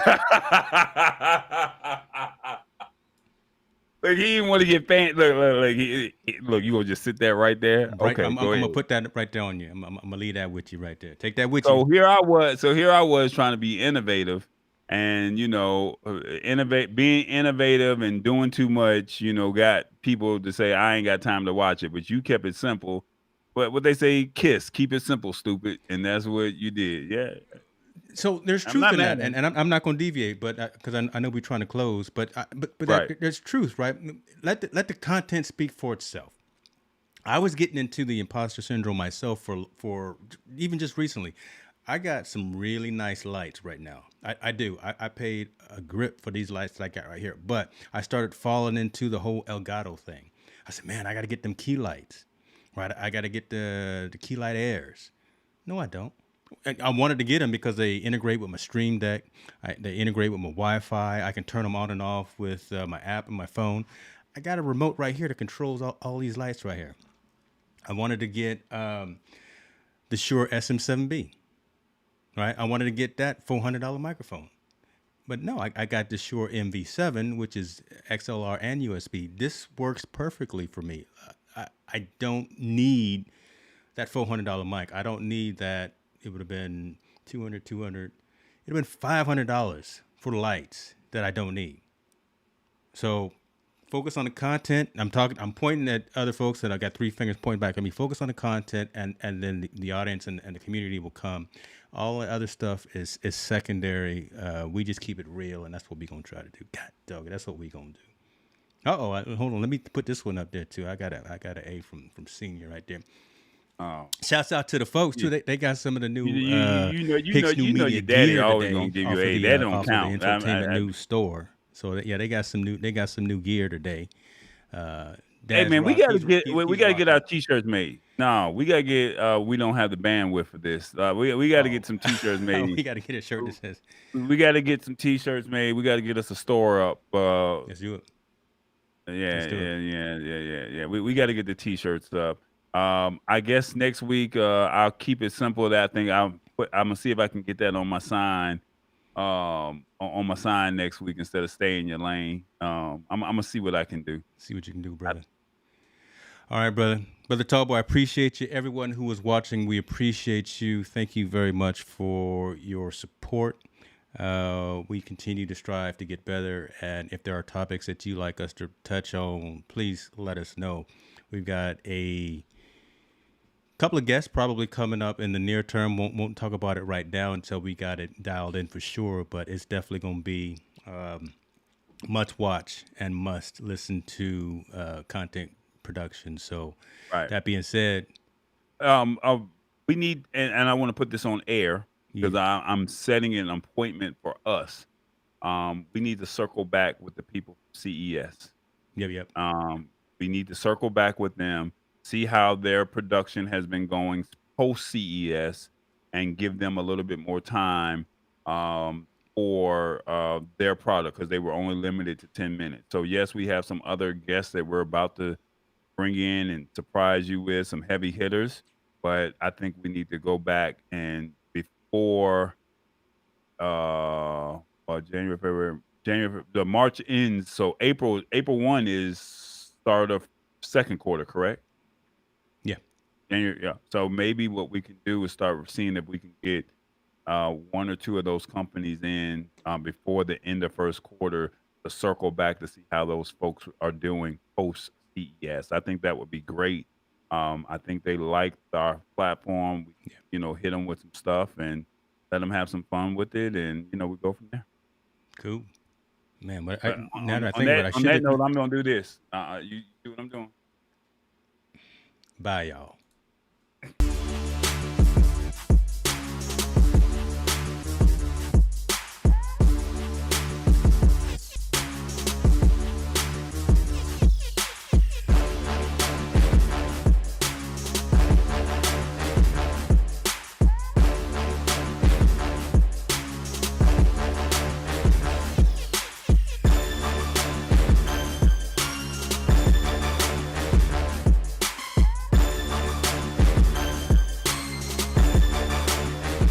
Speaker 3: Look, he didn't want to get fancy. Look, you gonna just sit there right there?
Speaker 2: Right,
Speaker 3: Okay,
Speaker 2: I'm
Speaker 3: go ahead.
Speaker 2: gonna put that right there on you. I'm gonna leave that with you right there. Take that with
Speaker 3: So
Speaker 2: you.
Speaker 3: here I was trying to be innovative, and being innovative and doing too much, got people to say I ain't got time to watch it. But you kept it simple. But what they say, keep it simple, stupid, and that's what you did. Yeah.
Speaker 2: So there's
Speaker 3: I'm
Speaker 2: truth
Speaker 3: not
Speaker 2: in that,
Speaker 3: mad at
Speaker 2: and I'm not going to deviate, but because I know we're trying to close, but
Speaker 3: Right.
Speaker 2: there's truth, right? Let the content speak for itself. I was getting into the imposter syndrome myself for even just recently. I got some really nice lights right now. I do. I paid a grip for these lights that I got right here, but I started falling into the whole Elgato thing. I said, man, I got to get them key lights, right? I got to get the key light airs. No, I don't. I wanted to get them because they integrate with my Stream Deck. They integrate with my Wi-Fi. I can turn them on and off with my app and my phone. I got a remote right here that controls all these lights right here. I wanted to get the Shure SM7B, right? I wanted to get that $400 microphone. But no, I got the Shure MV7, which is XLR and USB. This works perfectly for me. I don't need that $400 mic. I don't need that. It would have been $200. It would have been $500 for the lights that I don't need. So focus on the content. I'm pointing at other folks that I got 3 fingers pointing back at me. Focus on the content, and then the audience and the community will come. All the other stuff is secondary. We just keep it real, and that's what we're going to try to do. God dog, that's what we're going to do. Hold on. Let me put this one up there too. I got an A from Senior right there.
Speaker 3: Oh.
Speaker 2: Shouts out to the folks too. They got some of the new
Speaker 3: Hicks New Media
Speaker 2: your
Speaker 3: daddy
Speaker 2: gear
Speaker 3: always
Speaker 2: today
Speaker 3: gonna give you
Speaker 2: off
Speaker 3: A.
Speaker 2: of
Speaker 3: That don't
Speaker 2: off
Speaker 3: count.
Speaker 2: Of the Entertainment News store. So they got some new gear today.
Speaker 3: Hey man, we gotta get our t-shirts made. No, we gotta get. We don't have the bandwidth for this. We gotta get some t-shirts made.
Speaker 2: We gotta get a shirt that says.
Speaker 3: We gotta get some t-shirts made. We gotta get us a store up.
Speaker 2: Let's do it.
Speaker 3: Yeah. We gotta get the t-shirts up. I guess next week I'll keep it simple. That thing I'm gonna see if I can get that on my sign. On my sign next week instead of stay in your lane. I'm gonna see what I can do.
Speaker 2: See what you can do, brother. All right, brother Tallboy, I appreciate you. Everyone who was watching, we appreciate you. Thank you very much for your support. We continue to strive to get better, and if there are topics that you like us to touch on, please let us know. We've got a couple of guests probably coming up in the near term. Won't talk about it right now until we got it dialed in for sure, but it's definitely going to be much watch and must listen to content production. So That being said,
Speaker 3: we need, and I want to put this on air because I'm setting an appointment for us. We need to circle back with the people from CES.
Speaker 2: Yep.
Speaker 3: We need to circle back with them, see how their production has been going post CES, and give them a little bit more time for their product, because they were only limited to 10 minutes. So yes, we have some other guests that we're about to bring in and surprise you with, some heavy hitters, but I think we need to go back and before January, the March ends, so April 1 is start of second quarter, correct?
Speaker 2: Yeah.
Speaker 3: January, yeah. So maybe what we can do is start seeing if we can get one or two of those companies in before the end of first quarter to circle back to see how those folks are doing post CES. I think that would be great. I think they liked our platform. We, hit them with some stuff and let them have some fun with it, and we go from there.
Speaker 2: Cool. Man, but
Speaker 3: But
Speaker 2: now that I
Speaker 3: on
Speaker 2: think about it, I
Speaker 3: that
Speaker 2: should
Speaker 3: note, I'm gonna do this. You do what I'm doing.
Speaker 2: Bye, y'all.